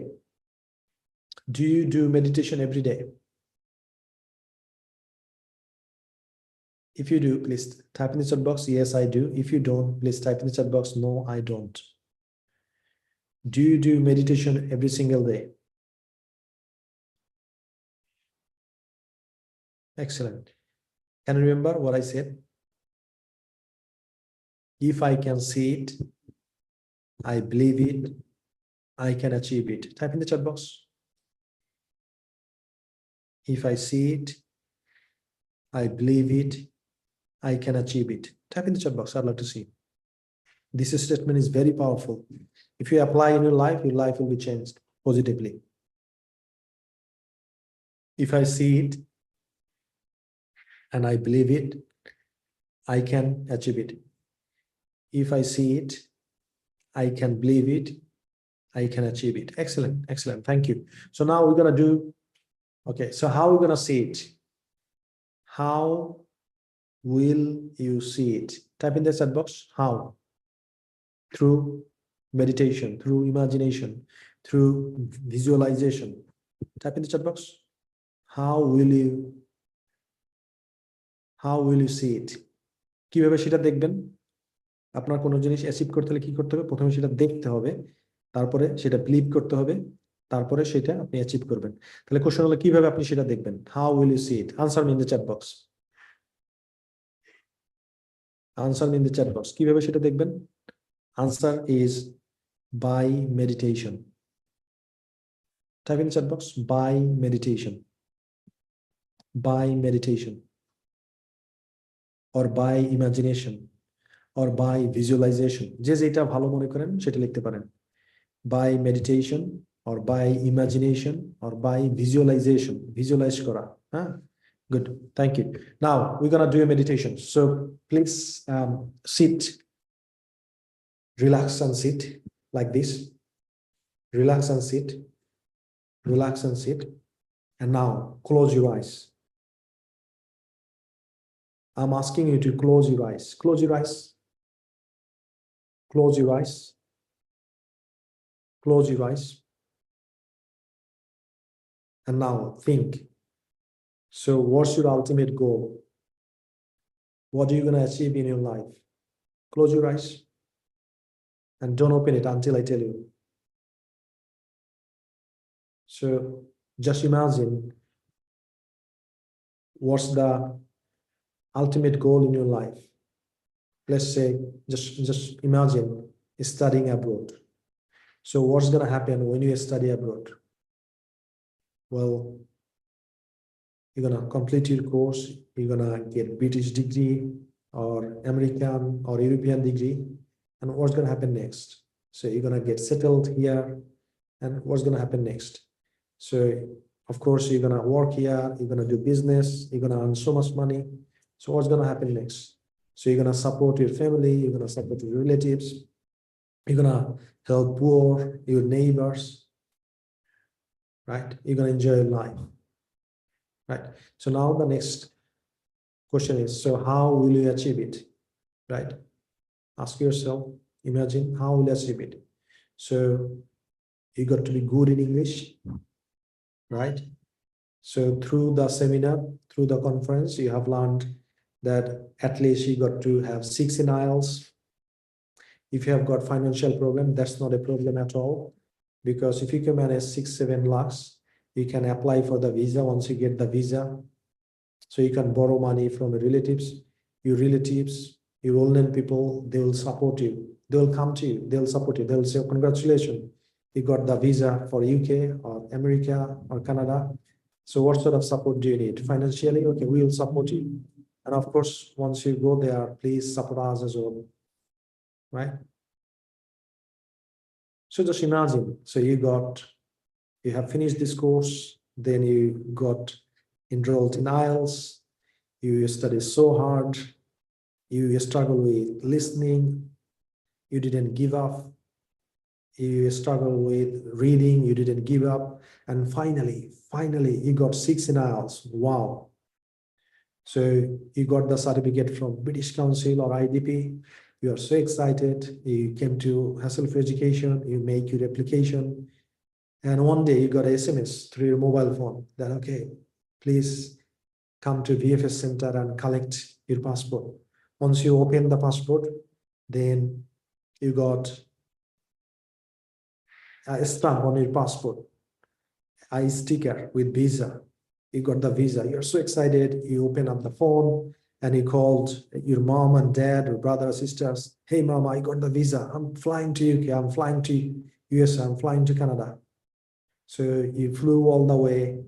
Speaker 1: Do you do meditation every day? If you do, please type in the chat box, yes, I do. If you don't, please type in the chat box, no, I don't. Do you do meditation every single day? Excellent. Can you remember what I said? If I can see it, I believe it, I can achieve it. Type in the chat box. If I see it, I believe it, I can achieve it. Type in the chat box. I'd like to see. This statement is very powerful. If you apply in your life will be changed positively. If I see it and I believe it, I can achieve it. If I see it, I can believe it, I can achieve it. Excellent, excellent. Thank you. So now we're going to do, okay, so how are we going to see it? How will you see it? Type in the chat box. How? Through meditation, through imagination, through visualization. Type in the chat box. How will you see it? কিভাবে সেটা দেখবেন? আপনার কোনো জিনিস achieve করতে হলে কি করতে হবে? প্রথমে সেটা দেখতে হবে, তারপরে সেটা বিলিভ করতে হবে, তারপরে সেটা আপনি অ্যাচিভ করবেন। তাহলে কোশ্চেন হলো কিভাবে আপনি সেটা দেখবেন? How will you see it? Answer me in the chat box. Answer me in the chat box. কিভাবে সেটা দেখবেন? Answer is by meditation. Type in the chat box. By meditation. By meditation. Or by imagination. Or by visualization. যে যেটা ভালো মনে করেন সেটা লিখতে পারেন। By meditation or by imagination or by visualization. Visualize করা, হ্যাঁ? Good. Thank you. Now we're gonna do a meditation. So please sit. Relax and sit like this. Relax and sit. Relax and sit. And now close your eyes. I'm asking you to close your eyes. Close your eyes. Close your eyes. Close your eyes. And now think. So what's your ultimate goal? What are you going to achieve in your life? Close your eyes and don't open it until I tell you. So just imagine what's the ultimate goal in your life. Let's say, just imagine studying abroad. So what's going to happen when you study abroad? Well, you're going to complete your course, you're going to get British degree or American or European degree. And what's going to happen next? So you're going to get settled here. And what's going to happen next? So, of course, you're going to work here, you're going to do business, you're going to earn so much money. So what's going to happen next? So you're going to support your family, you're going to support your relatives, you're going to help poor, your neighbors, right? You're going to enjoy your life, right? So now the next question is, so how will you achieve it, right? Ask yourself, imagine how will you achieve it? So you got to be good in English, right? So through the seminar, through the conference, you have learned that at least you got to have 6 in IELTS. If you have got financial problem, that's not a problem at all. Because if you can manage 6-7 lakhs, you can apply for the visa once you get the visa. So you can borrow money from your relatives, your older people, they will support you. They will come to you, they will support you. They will say, congratulations, you got the visa for UK or America or Canada. So what sort of support do you need? Financially, okay, we will support you. And of course, once you go there, please support us as well, right? So just imagine, so you have finished this course, then you got enrolled in IELTS, you studied so hard, you struggle with listening, you didn't give up, you struggle with reading, you didn't give up, and finally you got 6 in IELTS. Wow. So you got the certificate from British Council or IDP. You are so excited. You came to Hassel for Education, you make your application, and one day you got an SMS through your mobile phone that, okay, please come to VFS Center and collect your passport. Once you open the passport, then you got a stamp on your passport, a sticker with visa. You got the visa. You're so excited. You open up the phone and you called your mom and dad or brother or sisters. Hey, mom, I got the visa. I'm flying to UK. I'm flying to US. I'm flying to Canada. So you flew all the way.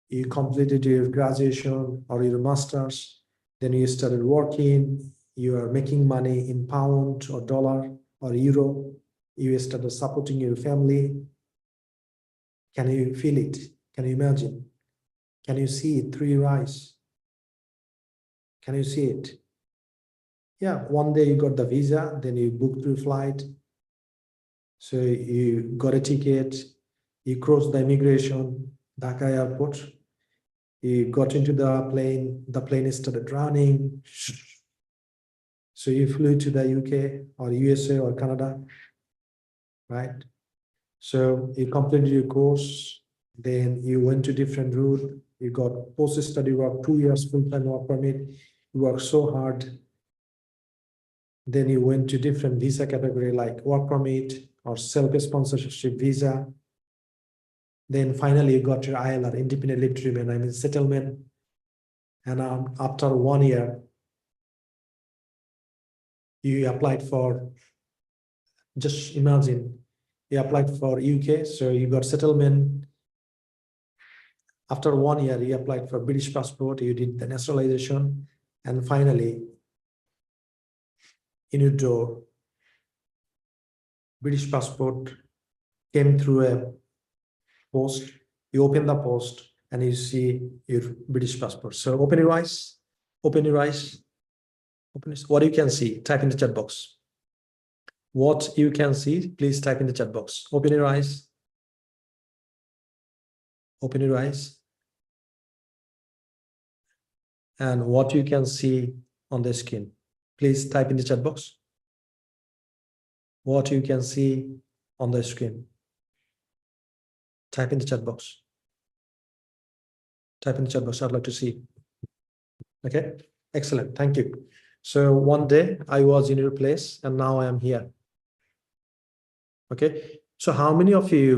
Speaker 1: You completed your graduation or your master's. Then you started working. You are making money in pound or dollar or euro. You started supporting your family. Can you feel it? Can you imagine? Can you see it through your eyes? Can you see it? Yeah, one day you got the visa, then you booked your flight. So you got a ticket, you crossed the immigration, Dhaka airport. You got into the plane started running. So you flew to the UK or USA or Canada, right? So you completed your course, then you went to different route, you got post-study work, 2 years full-time work permit, you worked so hard. Then you went to different visa category like work permit or self-sponsorship visa. Then finally you got your ILR, independent leave to remain, I mean settlement. And after 1 year, you applied for, just imagine, you applied for UK, so you got settlement. After 1 year, you applied for British passport, you did the naturalization, and finally, in your door, British passport came through a post. You open the post and you see your British passport. So open your eyes, open your eyes, open your, what you can see, type in the chat box. What you can see, please type in the chat box. Open your eyes. Open your eyes. And what you can see on the screen, please type in the chat box. What you can see on the screen. Type in the chat box. Type in the chat box. I'd like to see. Okay, excellent. Thank you. So one day I was in your place and now I am here. Okay, so how many of you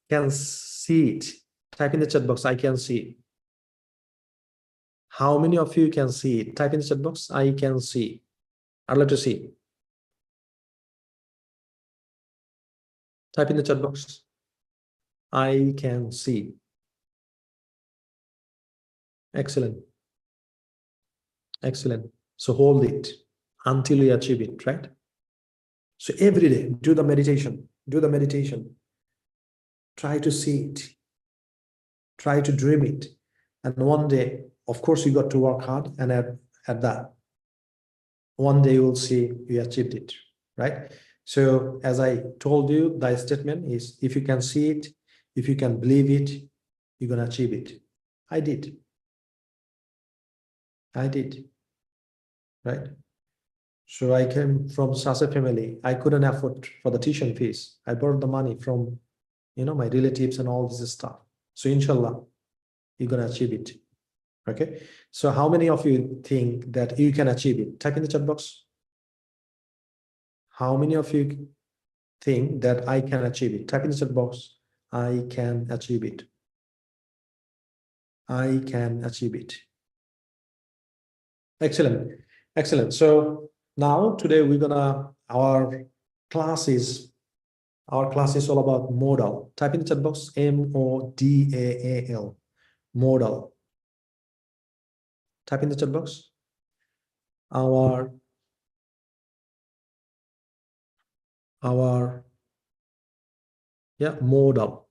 Speaker 1: can see it? Type in the chat box. I can see it. How many of you can see it? Type in the chat box. I can see. I'd like to see. Type in the chat box. I can see. Excellent. Excellent. So hold it until you achieve it, right? So every day, do the meditation. Do the meditation. Try to see it. Try to dream it. And one day, of course, you got to work hard, and at that, one day you will see you achieved it, right? So as I told you, the statement is, if you can see it, if you can believe it, you're going to achieve it. I did. I did, right? So I came from such a family. I couldn't afford for the tuition fees. I borrowed the money from, my relatives and all this stuff. So inshallah, you're going to achieve it. Okay. So how many of you think that you can achieve it? Type in the chat box. How many of you think that I can achieve it? Type in the chat box. I can achieve it. I can achieve it. Excellent. Excellent. So now today we're gonna, our class is all about modal. Type in the chat box. MODAL. Modal. Type in the chat box. Our modal. MODAL.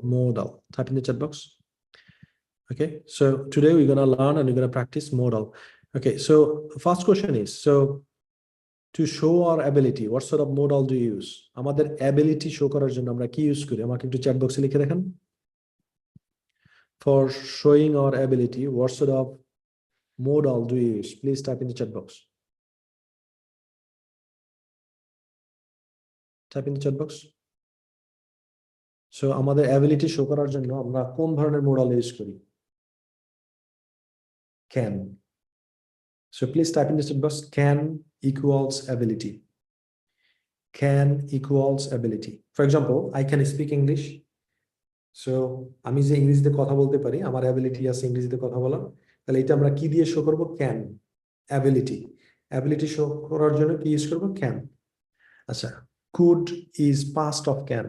Speaker 1: Modal. Type in the chat box. Okay, so today we're gonna learn and we're gonna practice modal. Okay, so first question is, so to show our ability, what sort of modal do you use? আমাদের ability show করার জন্য আমরা কি use করি? আমাকে একটু chat বক্সে লিখে দেখেন। For showing our ability, what sort of modal do you use? Please type in the chat box. Type in the chat box. So আমাদের ability show করার জন্য আমরা কোন ধরনের modal ইউজ করি? Can. So please type in the chat box. Can equals ability. Can equals ability. For example, I can speak English. So আমি যে ইংরেজিতে কথা বলতে পারি, আমার ability আছে ইংরেজিতে কথা বলার, তাহলে এটা আমরা কি দিয়ে শো করব? Can. Ability. Ability show করার জন্য কি ইউজ করব? Can. আচ্ছা, could is past of can.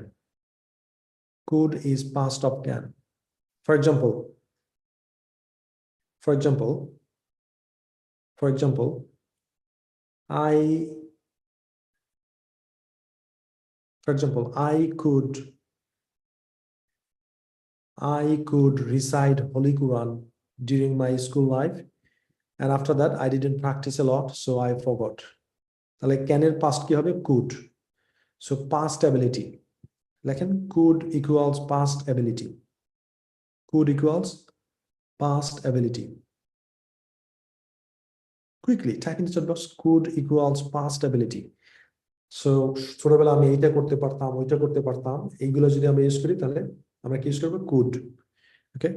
Speaker 1: Could is past of can. For example, I could recite Holy Quran during my school life, and after that I didn't practice a lot, so I forgot. Like can এর past কি হবে? Could. So past ability. Like could equals past ability. Could equals past ability. Quickly type in the chat box. Could equals past ability. So ছোটবেলা আমি এইটা করতে পারতাম, ওইটা করতে পারতাম, এইগুলো যদি আমরা ইউজ করি তাহলে আমরা কি ইউজ করব? Could. Okay,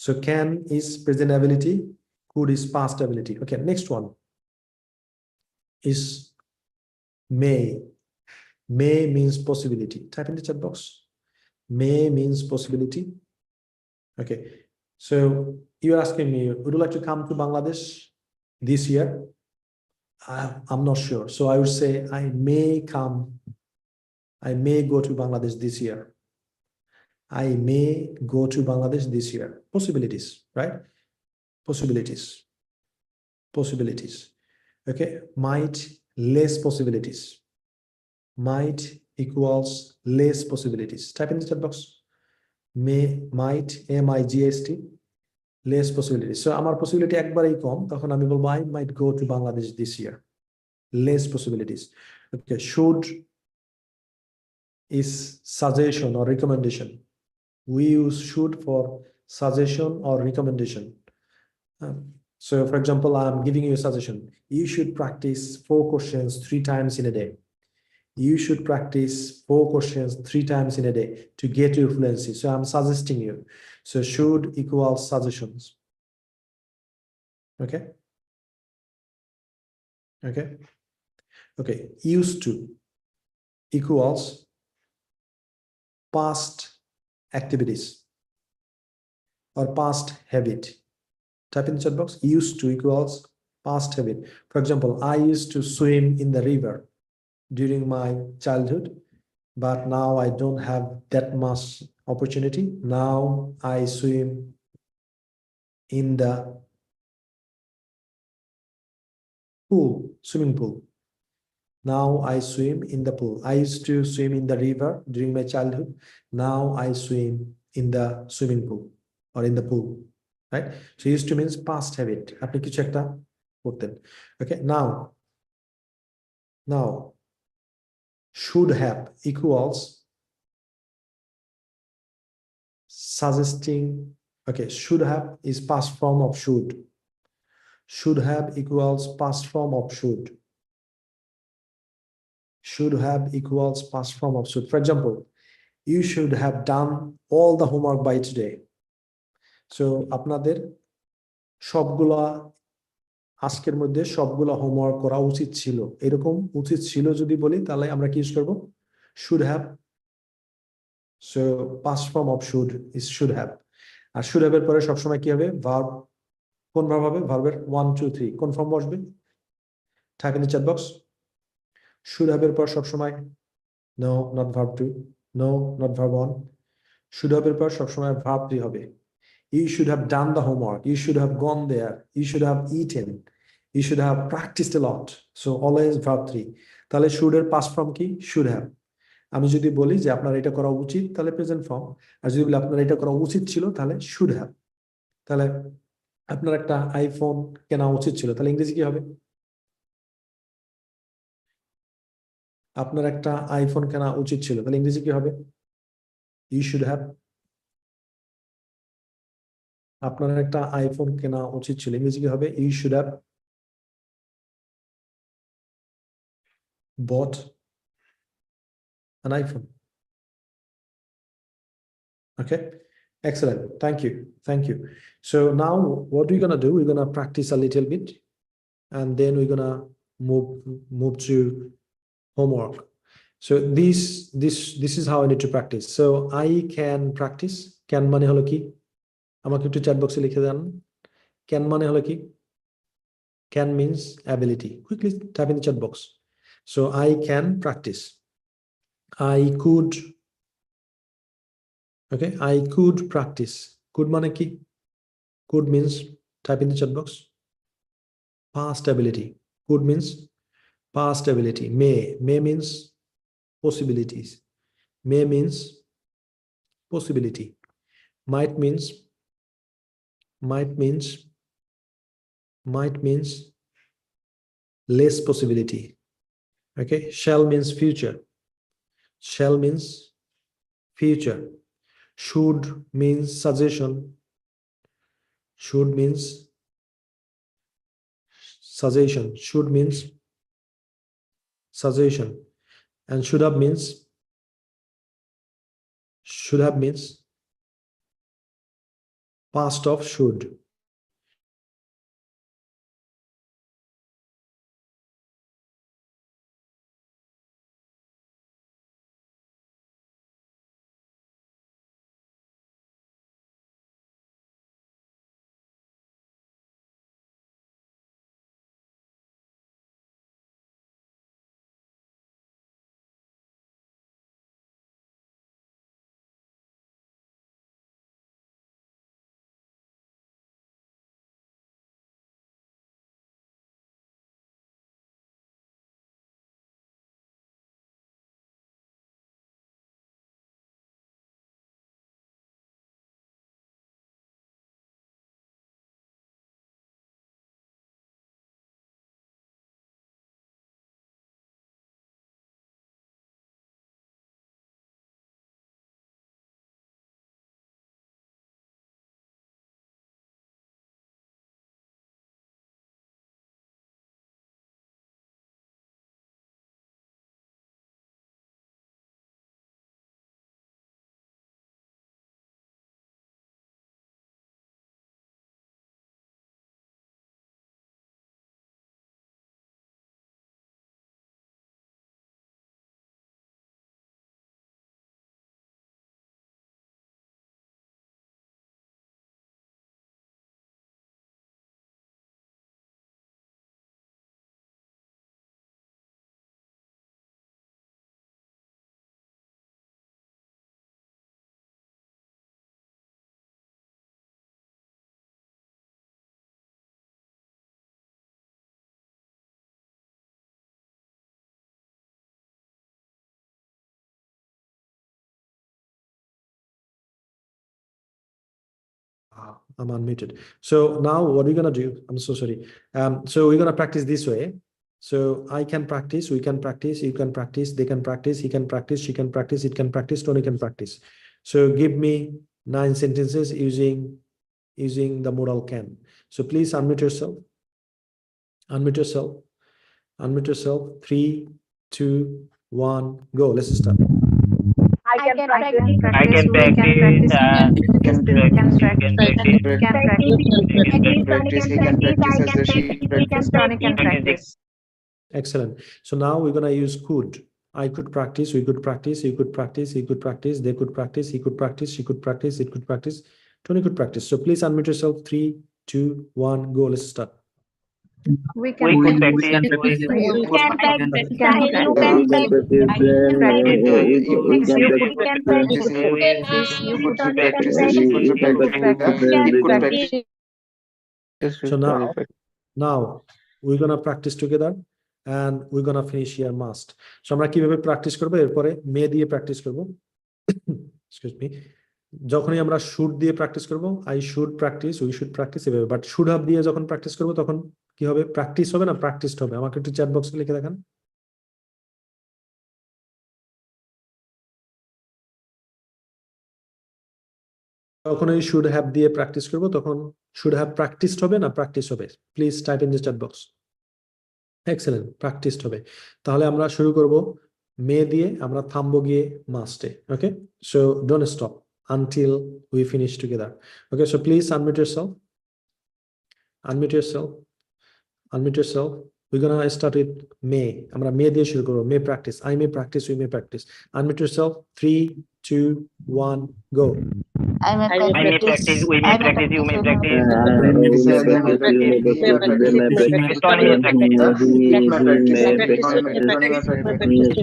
Speaker 1: so can is present ability, could is past ability. Okay, next one is may. May means possibility. Type in the chat box. May means possibility. Okay, so you're asking me, would you like to come to Bangladesh this year? I'm not sure. So I would say I may come. I may go to Bangladesh this year. I may go to Bangladesh this year. Possibilities, right? Possibilities. Possibilities. Okay, might, less possibilities. Might equals less possibilities. Type in the chat box. May, might, MIGST, less possibilities. So আমার possibility একবারেই কম, তখন আমি বলবো I might go to Bangladesh this year. Less possibilities. Okay, should is suggestion or recommendation. We use should for suggestion or recommendation. So for example, I'm giving you a suggestion. You should practice 4 questions 3 times in a day. you should practice 4 questions 3 times in a day to get your fluency. So I'm suggesting you. So should equals suggestions. Okay. Okay. Okay. Used to equals past activities or past habit. Type in the chat box. Used to equals past habit. For example, I used to swim in the river during my childhood, but now I don't have that much opportunity. Now I swim in the pool, swimming pool. Now I swim in the pool. I used to swim in the river during my childhood. Now I swim in the swimming pool or in the pool, right? So used to means past habit. আপনি কিছু একটা করতেন. Okay, now should have equals suggesting. Okay, should have is past form of should. Should have equals past form of should. Should have equals past form of should. For example, you should have done all the homework by today. So আপনাদের সবগুলা আজকের মধ্যে সবগুলা homework করা উচিত ছিল। এরকম উচিত ছিল যদি বলি তাহলে আমরা কি ইউজ করব? should have. So past form of should is should have. R should have এর পরে সবসময় কি হবে? ভার্ব। কোন ভার্ব হবে? ভার্বের 1 2 3 কোন ফর্ম বসবে? Type in the chat box. should have এর পর সবসময় no not verb 2, no not verb 1. should have এর পর সবসময় ভার্ব 3 হবে। You should have done the homework. You should have gone there. You should have eaten. You should have practiced a lot. So always verb 3. তাহলে should এর past form কি? should have. আমি যদি বলি যে আপনার এটা করা উচিত তাহলে প্রেজেন্ট ফর্ম, আর যদি বলি আপনার এটা করা উচিত ছিল তাহলে should have. তাহলে আপনার একটা আইফোন কেনা উচিত ছিল তাহলে ইংরেজি কি হবে? আপনার একটা আইফোন কেনা উচিত ছিল তাহলে ইংরেজি কি হবে? You should have. আপনার একটা আইফোন কেনা উচিত ছিল ইংরেজি কি হবে? You should have bought an iPhone. Okay, excellent. Thank you. Thank you. So now what we're gonna do, we're gonna practice a little bit and then we're gonna move to homework. So this is how I need to practice. So I can practice. Can মানে হলো কি? আমাকে একটু chat বক্সে লিখে দেন। Can মানে হলো কি? Can means ability. Quickly type in the chat box. So I can practice. I could. Okay, I could practice. Could মানে কি? Could means, type in the chat box, past ability. Could means past ability. May means possibilities. May means possibility. Might means less possibility. Okay, shall means future. Shall means future. Should means suggestion. Should means suggestion. Should means suggestion. And should have means past of should. I'm unmuted. So now what we're gonna do, I'm so sorry. So we're gonna practice this way. So I can practice, we can practice, you can practice, they can practice, he can practice, she can practice, it can practice, Tony can practice. So give me 9 sentences using the modal can. So please unmute yourself. Unmute yourself. Unmute yourself. 3, 2, 1, go. Let's start.
Speaker 2: I can practice.
Speaker 6: I can practice.
Speaker 4: He can practice.
Speaker 6: You can practice.
Speaker 4: He can practice as she practice.
Speaker 6: Practice.
Speaker 1: Excellent. So now we're gonna use could. I could practice, we could practice, you could practice, he could practice, they could practice, he could practice, she could practice, it could practice, Tony could practice. So please unmute yourself. 3, 2, 1, go. Let's start.
Speaker 2: We
Speaker 6: We could practice.
Speaker 2: You can practice.
Speaker 5: You can practice.
Speaker 1: So now we're gonna practice together and we're gonna finish here must. So আমরা কিভাবে practice করব, এরপরে মে দিয়ে practice করব। Excuse me, যখনই আমরা should দিয়ে practice করব, I should practice, we should practice, এভাবে। বাট শুড হ্যাভ দিয়ে যখন প্র্যাকটিস করব তখন কি হবে? প্র্যাকটিস হবে না, প্র্যাকটিসড হবে। আমাকে একটু চ্যাট বক্সে লিখে দেখান। যখন এই শুড হ্যাভ দিয়ে প্র্যাকটিস করব তখন শুড হ্যাভ প্র্যাকটিসড হবে না প্র্যাকটিস হবে? Please type in the chat box. Excellent, practised হবে। তাহলে আমরা শুরু করব মে দিয়ে, আমরা থামবো গিয়ে মাস্টে। Okay, so don't stop until we finish together. Okay, so please unmute yourself. Unmute yourself. Unmute yourself. We're gonna start with may. আমরা may দিয়ে শুরু করব। May practice. I may practice, we may practice. Unmute yourself. 3, 2, 1, go.
Speaker 5: I may
Speaker 6: practice, we may practice, you may practice.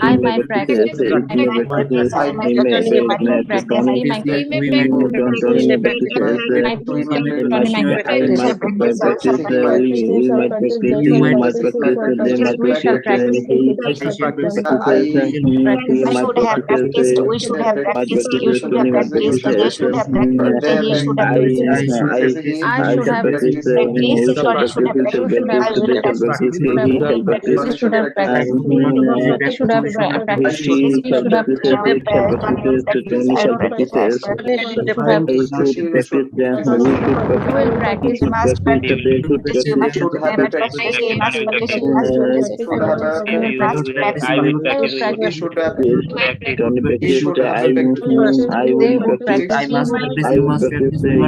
Speaker 5: I might practice. We shall practice.
Speaker 2: We should have practiced. You should have practiced. They should have practiced. He should have practiced.
Speaker 5: I should have practiced.
Speaker 2: Sorry, should have practiced. I will have practiced.
Speaker 5: We should have practiced. We should have practiced. We should have will practice.
Speaker 2: Must practice. You must should have practiced. You must practice. You must practice.
Speaker 6: I will practice.
Speaker 4: He should have
Speaker 6: Practice.
Speaker 4: He should have
Speaker 5: They would practice.
Speaker 7: I must practice. You must practice. You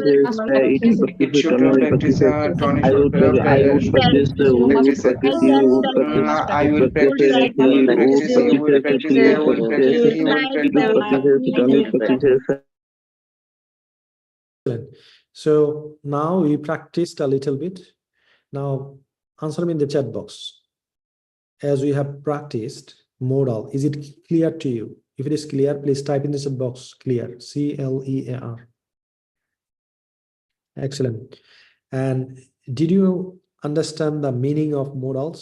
Speaker 7: must practice.
Speaker 4: It should have practice. Tony should practice. I will practice. He will practice. You will practice. They will practice. He will practice.
Speaker 1: So now we practiced a little bit. Now answer me in the chat box. As we have practiced modal, is it clear to you? If it is clear, please type in the chat box clear, C-L-E-A-R. Excellent. And did you understand the meaning of modals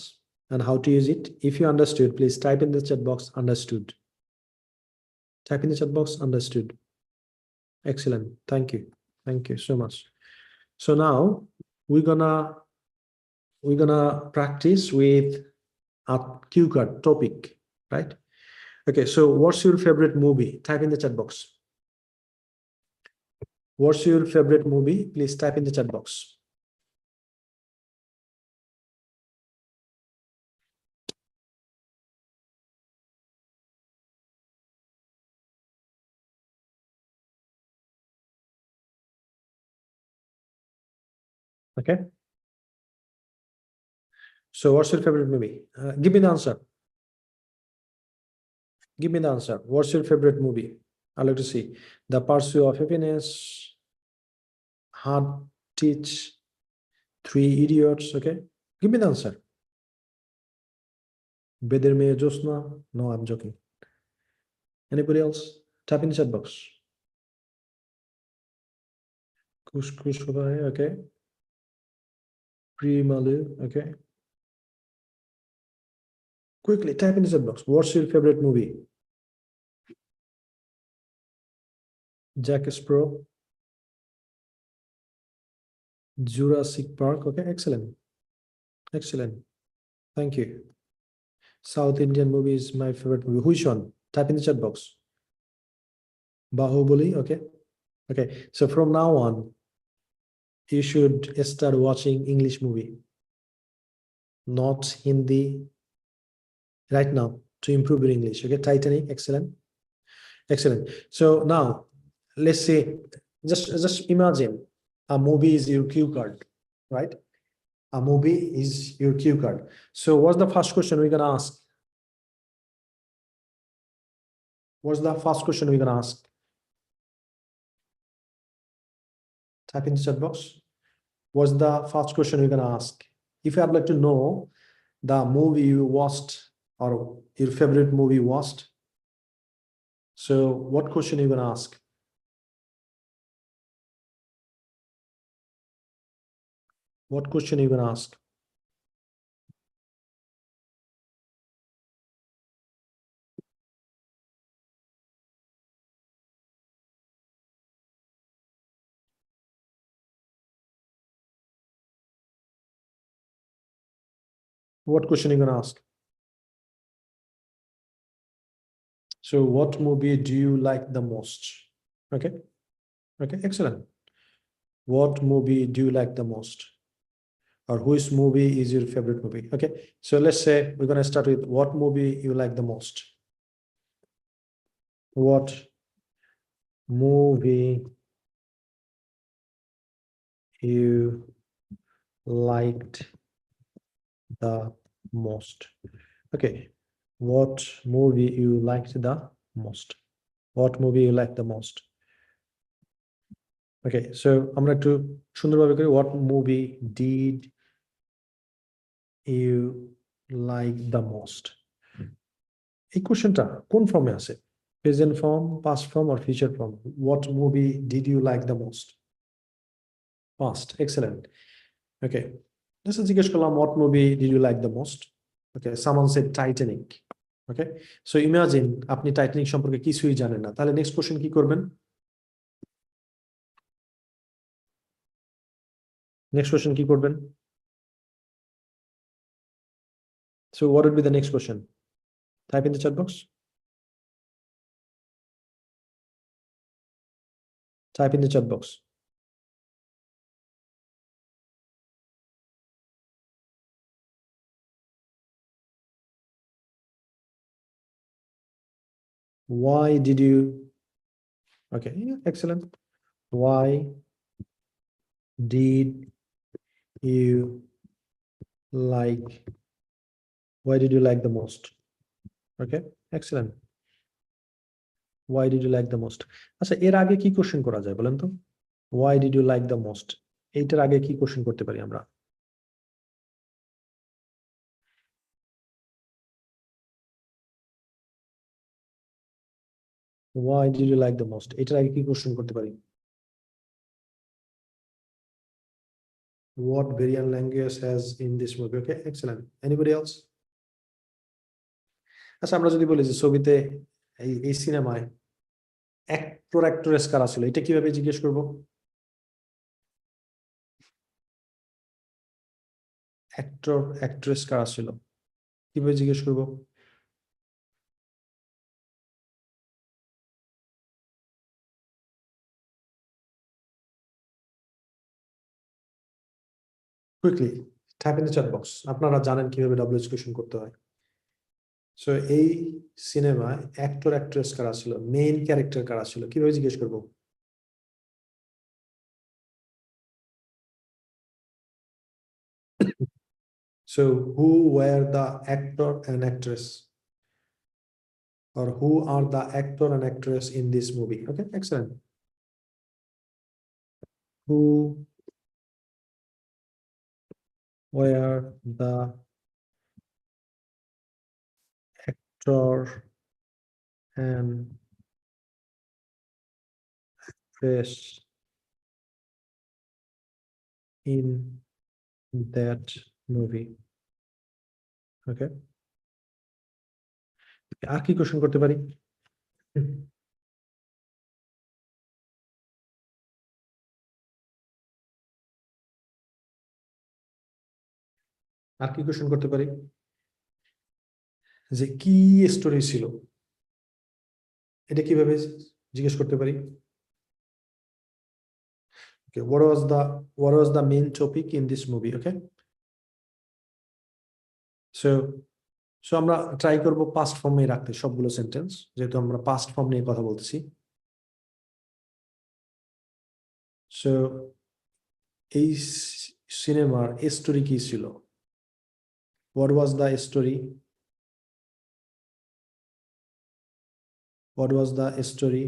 Speaker 1: and how to use it? If you understood, please type in the chat box understood. Type in the chat box understood. Excellent. Thank you. Thank you so much. So now we're gonna practice with a cue card topic, right? Okay, so what's your favorite movie? Type in the chat box. What's your favorite movie? Please type in the chat box. Okay. So what's your favorite movie? Give me the answer. Give me the answer. What's your favorite movie? I'd like to see. The Pursuit of Happiness, Hard Teach, Three Idiots. Okay. Give me the answer. Beder Meye Josna. No, I'm joking. Anybody else? Type in the chat box. Kush Kush Khuda hai. Okay. Primalu. Okay. Quickly type in the chat box. What's your favorite movie? Jack Sparrow, Jurassic Park. Okay, excellent. Excellent. Thank you. South Indian movie is my favorite movie. Which one? Type in the chat box. Bahubali. Okay. Okay. So from now on, you should start watching English movie, not Hindi, right now, to improve your English. Okay. Titanic. Excellent. Excellent. So now let's say, just imagine a movie is your cue card, right? A movie is your cue card. So what's the first question we're gonna ask? What's the first question we're gonna ask? Type in the chat box. What's the first question we're gonna ask? If I'd like to know the movie you watched or your favorite movie watched, so what question are you gonna ask? What question are you gonna ask? What question are you gonna ask? So what movie do you like the most? Okay. Okay, excellent. What movie do you like the most? Or which movie is your favorite movie? Okay, so let's say we're gonna start with what movie you like the most. What movie you liked the most? Okay, what movie you liked the most? What movie you like the most? Okay, so আমরা একটু সুন্দরভাবে করি, what movie did you like the most? এই কোশ্চেনটা কোন ফর্মে আছে? Present form, past form or future form? What movie did you like the most? Past. Excellent. Okay, this is জিজ্ঞেস করলাম what movie did you like the most? Okay, someone said Titanic. Okay, so imagine আপনি Titanic সম্পর্কে কিছুই জানেন না, তাহলে next question কি করবেন? নেক্সট কোশ্চেন কি করবেন? So what would be the next question? Type in the chat box. Type in the chat box. Why did you? Okay, yeah, excellent. Why did you like? Why did you like the most? Okay, excellent. Why did you like the most? আচ্ছা, এর আগে কি question করা যায় বলেন তো? Why did you like the most? এইটার আগে কি কোশ্চেন করতে পারি আমরা? Why did you like the most? এটার আগে কি কোশ্চেন করতে পারি? What variant language has in this movie? Okay, excellent. Anybody else? আচ্ছা, আমরা যদি বলি যে ছবিতে এই সিনেমায় অ্যাক্টর অ্যাক্ট্রেস কারা ছিল, এটা কিভাবে জিজ্ঞেস করব? অ্যাক্টর অ্যাক্ট্রেস কারা ছিল, কিভাবে জিজ্ঞেস করব? Quickly type in the chat box. আপনারা জানেন কিভাবে ডব্লিউএইচ কোশ্চেন করতে হয়। সো এই সিনেমায় অ্যাক্টর অ্যাক্ট্রেস কারা ছিল, মেইন ক্যারেক্টার কারা ছিল, কিভাবে জিজ্ঞেস করব? So who were the actor and actress, or who are the actor and actress in this movie? Okay, excellent. Who were the actor and actress in that movie? Okay, আর কি question করতে পারি? আর কি question করতে পারি? যে কি story ছিল, এটা কিভাবে জিজ্ঞেস করতে পারি? Okay, what was the main topic in this movie? Okay, so আমরা ট্রাই করব পাস্ট ফর্মে রাখতে সবগুলো সেন্টেন্স, যেহেতু আমরা পাস্ট ফর্ম নিয়ে কথা বলতেছি। সো এই সিনেমার স্টোরি কি ছিল? What was the story? What was the story?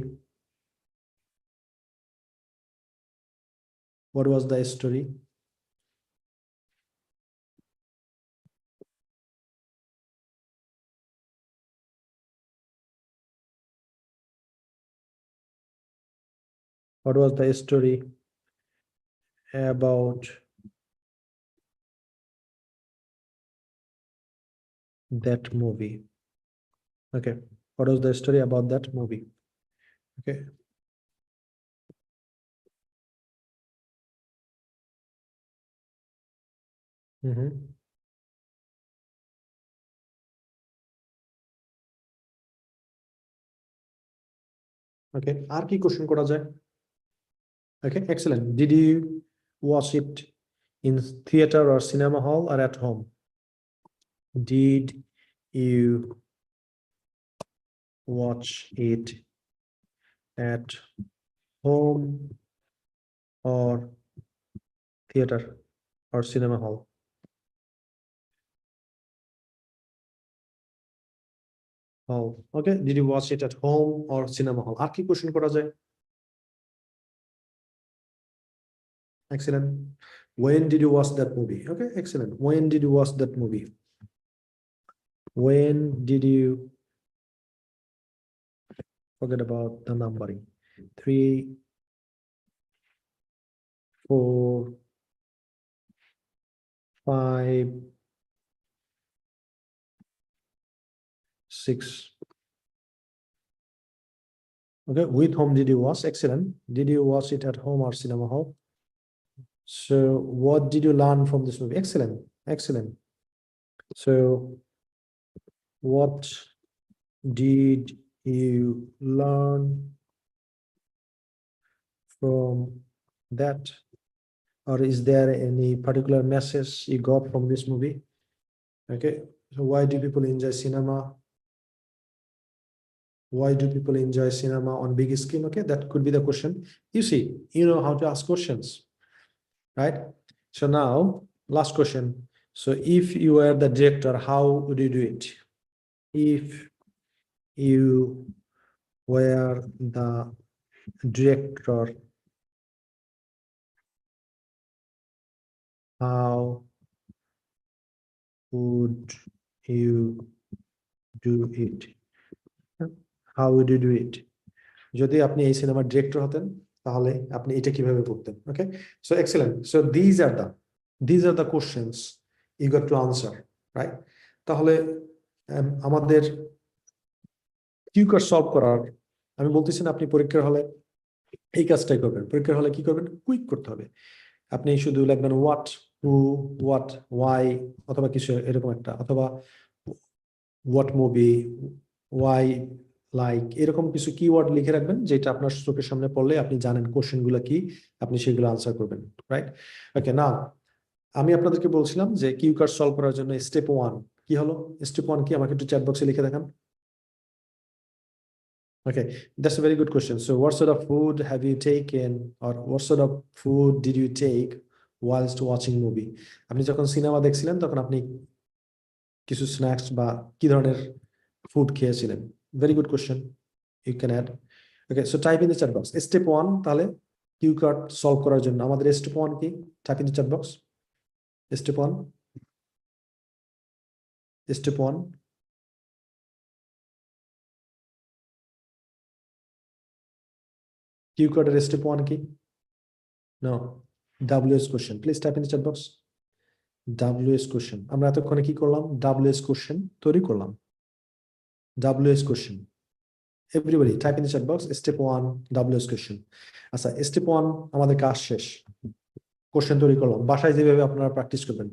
Speaker 1: What was the story? What was the story about that movie? Okay, what was the story about that movie? Okay. Okay, আর কি question করা যায়? Okay, excellent. Did you watch it in theater or cinema hall or at home? Did you watch it at home or theater or cinema hall? Hall. Okay, did you watch it at home or cinema hall? আর কি question করা যায়? Excellent. When did you watch that movie? Okay, excellent. When did you watch that movie? When did you, forget about the numbering, 3, 4, 5, 6. Okay, with whom did you watch? Excellent. Did you watch it at home or cinema hall? So what did you learn from this movie? Excellent, excellent. So what did you learn from that? Or is there any particular message you got from this movie? Okay, so why do people enjoy cinema? Why do people enjoy cinema on big screen? Okay, that could be the question. You see, you know how to ask questions, right? So now, last question. So if you were the director, how would you do it? If you were the director, how would you do it? How would you do it? যদি আপনি এই সিনেমার director হতেন তাহলে আপনি এটা কিভাবে করতেন? Okay, so excellent. So these are the questions you got to answer, right? তাহলে আমাদের কিউ কার্ড সলভ করার, আমি বলতেছি না আপনি পরীক্ষার হলে এই কাজটাই করবেন। পরীক্ষার হলে কি করবেন? কুইক করতে হবে। আপনি শুধু লিখবেন হোয়াট, হু, হোয়াট, ওয়াই, অথবা কিছু এরকম একটা, অথবা হোয়াট মুভি, ওয়াই লাইক, এরকম কিছু কিওয়ার্ড লিখে রাখবেন যেটা আপনার চোখের সামনে পড়লে আপনি জানেন কোশ্চেন গুলো কি, আপনি সেগুলো আনসার করবেন, রাইট? ওকে, নাও আমি আপনাদেরকে বলছিলাম যে কিউ কার্ড সলভ করার জন্য স্টেপ 1 কি হলো? স্টেপ 1 কি? আমাকে একটু চ্যাট বক্সে লিখে দেখান। Okay, that's a very good question. So what sort of food have you taken, or what sort of food did you take whilst watching movie? আপনি যখন সিনেমা দেখছিলেন তখন আপনি কিছু স্ন্যাক্স বা কি ধরনের ফুড খেয়েছিলেন? Very good question. You can add. Okay, so type in the chat box. Step 1 তাহলে কিউ কার্ড সলভ করার জন্য আমাদের স্টেপ 1 কি? Type in the chat box. Step 1. Step 1. Q কার্ডের স্টেপ 1 কি? No. WS question. Please type in the chat box. WS question. আমরা এতক্ষণে কি করলাম? WS question তৈরি করলাম। WS question. Everybody type in the chat box step 1 WS question. আচ্ছা step 1 আমাদের কাজ শেষ, কোশ্চেন তৈরি করলাম, বাসায় যেভাবে আপনারা প্র্যাকটিস করবেন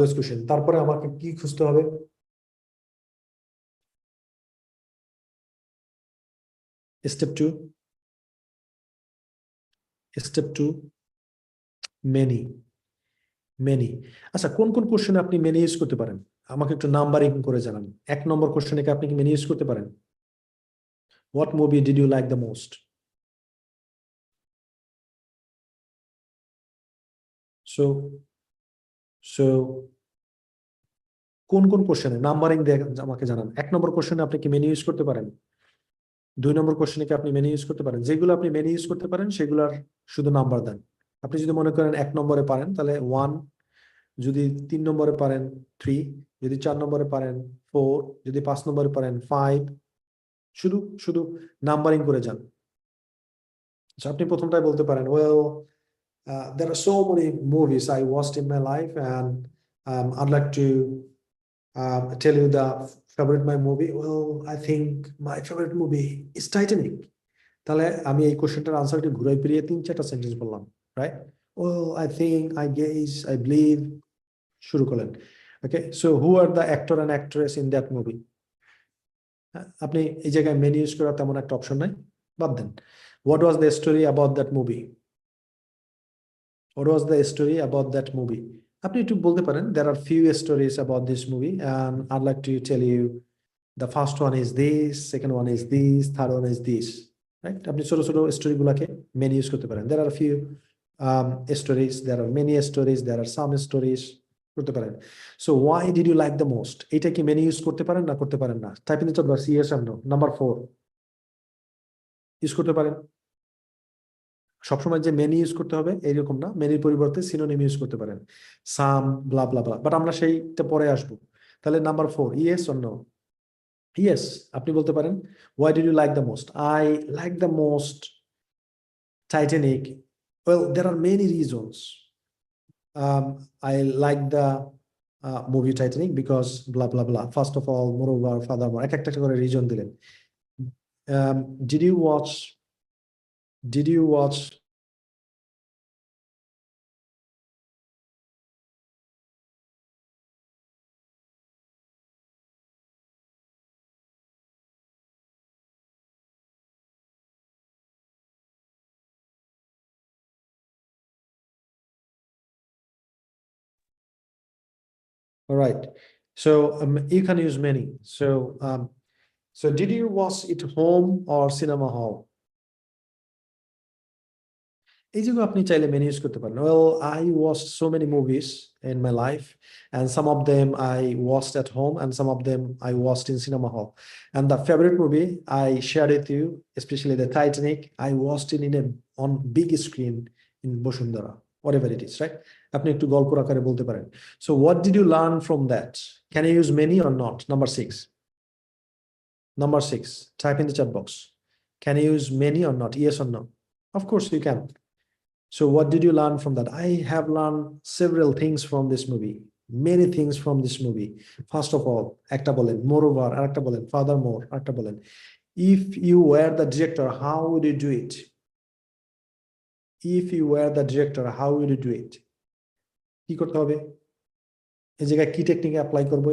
Speaker 1: WS কোশ্চেন। তারপরে আমাকে কি খুঁজতে হবে? Step 2 many. আচ্ছা কোন কোন কোশ্চেনে আপনি মেনি ইউজ করতে পারেন আমাকে একটু নাম্বারিং করে জানান। 1 নম্বর কোশ্চেনে কি আপনি কি মেনি ইউজ করতে পারেন? What movie did you like the most? So কোন কোন কোশ্চেনে নাম্বারিং দিয়ে আমাকে জানান। 1 নম্বর কোশ্চেনে আপনি কি মেনি ইউজ করতে পারেন? 2 নম্বর কোশ্চেনে কি আপনি মেনি ইউজ করতে পারেন? যেগুলো আপনি মেনি ইউজ করতে পারেন সেগুলোর শুধু নাম্বার দেন। আপনি যদি মনে করেন 1 নম্বরে পারেন তাহলে 1, যদি 3 নম্বরে পারেন 3, যদি 4 নম্বরে পারেন 4, যদি 5 নম্বরে পারেন 5, শুধু নাম্বারিং করে যান। আপনি প্রথমটাই বলতে পারেন well there are so many movies I watched in my life and I'd like to tell you the favorite my movie. Well, I think my favorite movie is Titanic. তাহলে আমি এই কোশ্চেনটার আনসারটি ঘুরাই ফিরিয়ে 3-4টা সেন্টেন্স বললাম, right? Well, I think, I guess, I believe, শুরু করলেন। Okay, so who are the actor and actress in that movie? আপনি এই জায়গায় মেনি ইউজ করার তেমন একটা অপশন নাই, বাদ দেন। What was the story about that movie? আপনি একটু বলতে পারেন there are few stories about this movie and I'd like to tell you the first one is this, second one is this, third one is this, right? আপনি ছোট ছোট story গুলাকে many use করতে পারেন। there are few stories, there are many stories, there are some stories করতে পারেন। so why did you like the most? এটা কি মেনি ইউজ করতে পারেন না করতে পারেন না? Type in the chat box yes or no. Number 4 use করতে পারেন। সবসময় যে মেনি ইউজ করতে হবে এইরকম না, মেনির পরিবর্তে সিনোনিম ইউজ করতে পারেন, সাম ব্লা ব্লা ব্লা, বাট আমরা সেইটা পরে আসবো। তাহলে number 4 yes or no? Yes, আপনি বলতে পারেন why did you like the most? I like the most Titanic. Well, there are many reasons. I like the movie Titanic because blah blah blah. First of all, moreover, furthermore, এক একটা করে reason দিলেন। Did you watch all right, so you can use many. So did you watch it home or cinema hall? এই যেগুলো আপনি চাইলে many use করতে পারেন। well, I watched so many movies in my life and some of them I watched at home and some of them I watched in cinema hall, and the favorite movie I shared with you, especially the Titanic, I watched it on big screen in Bosundara, whatever it is, right? আপনি একটু গল্প আকারে বলতে পারেন। so what did you learn from that? Can you use many or not? Number 6, type in the chat box, can you use many or not? Yes or no? Of course you can. So what did you learn from that? I have learned several things from this movie, many things from this movie. First of all, একটা বলেন, moreover, আরেকটা বলেন, furthermore, আরেকটা বলেন। If you were the director, how would you do it? If you were the director, how would you do it? কি করতে হবে? এই জায়গায় কি টেকনিক অ্যাপ্লাই করব?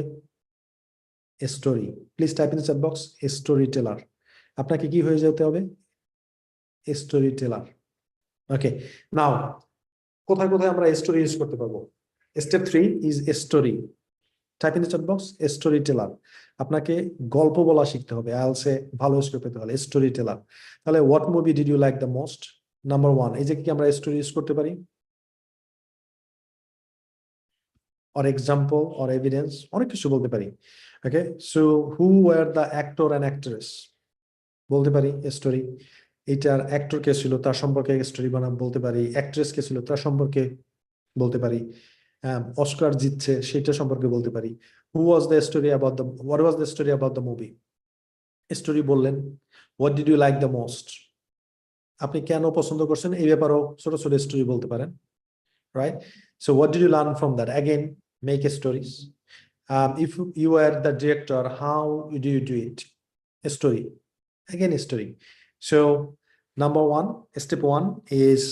Speaker 1: Story. Please type in the chat box story teller. আপনাকে কি হয়ে যেতে হবে? Story teller. ওকে, নাও কোথায় কোথায় আমরা স্টোরি ইউজ করতে পারবো? Step 3 is story. Type in the chat box story teller. আপনাকে গল্প বলা শিখতে হবে, আইএলটিএস এ ভালো স্কোর পেতে হলে স্টোরি টেলার। তাহলে what movie did you like the most? Number 1, এই যে কি আমরা স্টোরি ইউজ করতে পারি, or example or evidence, অনেক কিছু বলতে পারি। Okay, so who were the actor and actress বলতে পারি স্টোরি। এটার অ্যাক্টর কে ছিল তার সম্পর্কে স্টোরি বানাম বলতে পারি, অ্যাক্ট্রেস কে ছিল তার সম্পর্কে বলতে পারি, অস্কার জিতছে সেটা সম্পর্কে বলতে পারি। Who was the story about the, what was the story about the movie? Story বললেন। What did you like the most? আপনি কেন পছন্দ করছেন এই ব্যাপারেও ছোট ছোট স্টোরি বলতে পারেন, right? So what did you learn from that? Again, make stories. If you were the director, how do you do it? story. Again, a story. So number one, step one is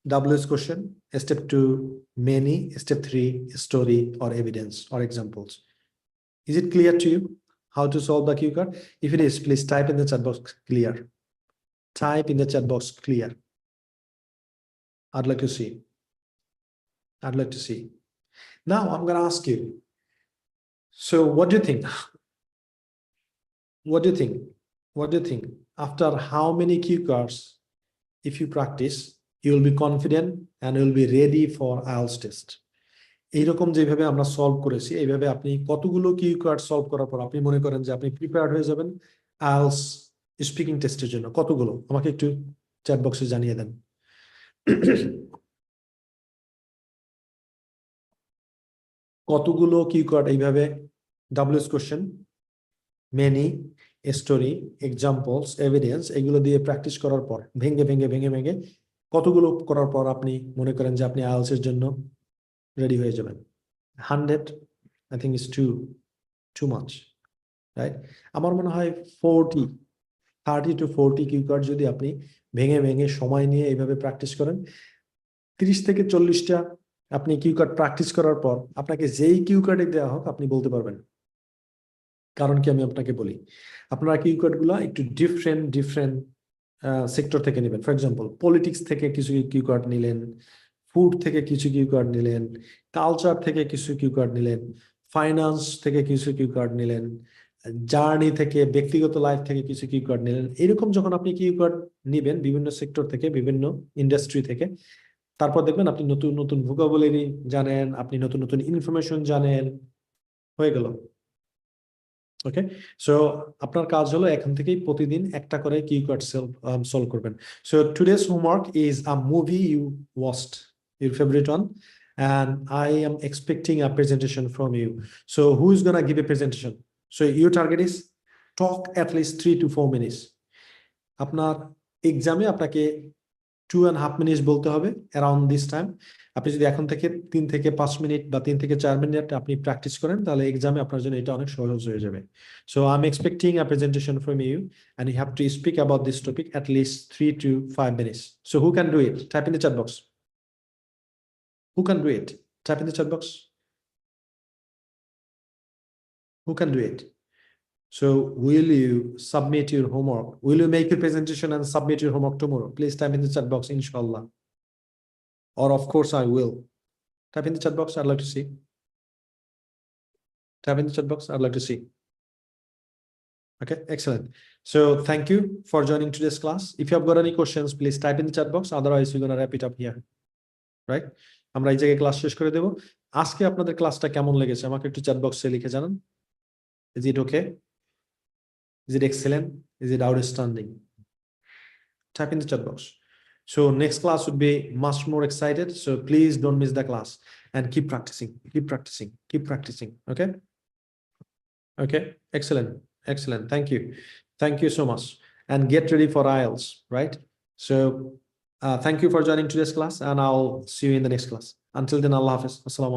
Speaker 1: WS question. Step two, many. Step three, story or evidence or examples. Is it clear to you how to solve the cue card? If it is, please type in the chat box clear. Type in the chat box clear. I'd like to see. I'd like to see. Now I'm going to ask you. So what do you think? What do you think? What do you think? After how many cue cards, if you practice, you will be confident and you will be ready for IELTS test. এইরকম যেভাবে আমরা solve করেছি এইভাবে আপনি কতগুলো Q card solve করার পর আপনি মনে করেন যে আপনি প্রিপেয়ার্ড হয়ে যাবেন IELTS স্পিকিং টেস্টের জন্য? কতগুলো আমাকে একটু চ্যাট বক্সে জানিয়ে দেন। কতগুলো কিউ কার্ড এইভাবে WS question, many, story, examples, evidence এগুলো দিয়ে প্র্যাকটিস করার পর ভেঙে ভেঙে ভেঙে ভেঙে কতগুলো করার পর আপনি মনে করেন যে আপনি IELTS এর জন্য রেডি হয়ে যাবেন? 100 I think is too much, right? আমার মনে হয় 30 to 40 কিউ কার্ড যদি আপনি ভেঙে ভেঙে সময় নিয়ে এইভাবে প্র্যাকটিস করেন, 30 থেকে 40টা আপনি কিউ কার্ড প্র্যাকটিস করার পর আপনাকে যেই কিউ কার্ডে দেওয়া হোক আপনি বলতে পারবেন। কারণ কি আমি আপনাকে বলি, আপনারা কিউ কার্ডগুলো একটু ডিফারেন্ট সেক্টর থেকে নেবেন। ফর এক্সাম্পল, পলিটিক্স থেকে কিছু কিউ কার্ড নিলেন, ফুড থেকে কিছু কিউ কার্ড নিলেন, কালচার থেকে কিছু কিউ কার্ড নিলেন, ফাইন্যান্স থেকে কিছু কিউ কার্ড নিলেন, জার্নি থেকে, ব্যক্তিগত লাইফ থেকে কিছু কিউ কার্ড নিলেন। এরকম যখন আপনি কিউ কার্ড নিবেন বিভিন্ন সেক্টর থেকে, বিভিন্ন ইন্ডাস্ট্রি থেকে, তারপর দেখবেন আপনি নতুন নতুন ভোকাবুলারি জানেন, আপনি নতুন নতুন ইনফরমেশন জানেন, হয়ে গেল। ওকে, সো আপনার কাজ হলো এখন থেকেই প্রতিদিন একটা করে কিউ কার্ড সলভ করবেন। So today's homework is a movie you watched, your favorite one, and I am expecting a presentation from you. So who is gonna give a presentation? So your target is talk at least 3 to 4 minutes. আপনার এক্সামে আপনাকে 2.5 minutes বলতে হবে around this time. আপনি যদি এখন থেকে 3 থেকে 5 মিনিট বা 3 থেকে 4 মিনিট আপনি প্র্যাকটিস করেন তাহলে এক্সামে আপনার জন্য এটা অনেক সহজ হয়ে যাবে। So I'm expecting a presentation from you and you have to speak about this topic at least 3 to 5 minutes. So who can do it? Type in the chat box. Who can do it? Type in the chat box. Who can do it? So will you submit your homework? Will you make your presentation and submit your homework tomorrow? Please type in the chat box, inshallah. Or of course I will. Type in the chat box, I'd like to see. Type in the chat box, I'd like to see. Okay, excellent. So thank you for joining today's class. If you have got any questions, please type in the chat box. Otherwise, we're going to wrap it up here. Right? আমরা এই জায়গায় class শেষ করে দেব। আজকে আপনাদের ক্লাসটা কেমন লেগেছে আমাকে একটু চ্যাট বক্সে লিখে জানান। Is it okay? Is it excellent? Is it outstanding? Type in the chat box. So next class would be much more excited. So please don't miss the class and keep practicing, keep practicing, keep practicing. Okay? Okay, excellent, excellent. Thank you. Thank you so much. And get ready for IELTS, right? So thank you for joining today's class and I'll see you in the next class. Until then, Allah Hafiz. Assalamu alaikum.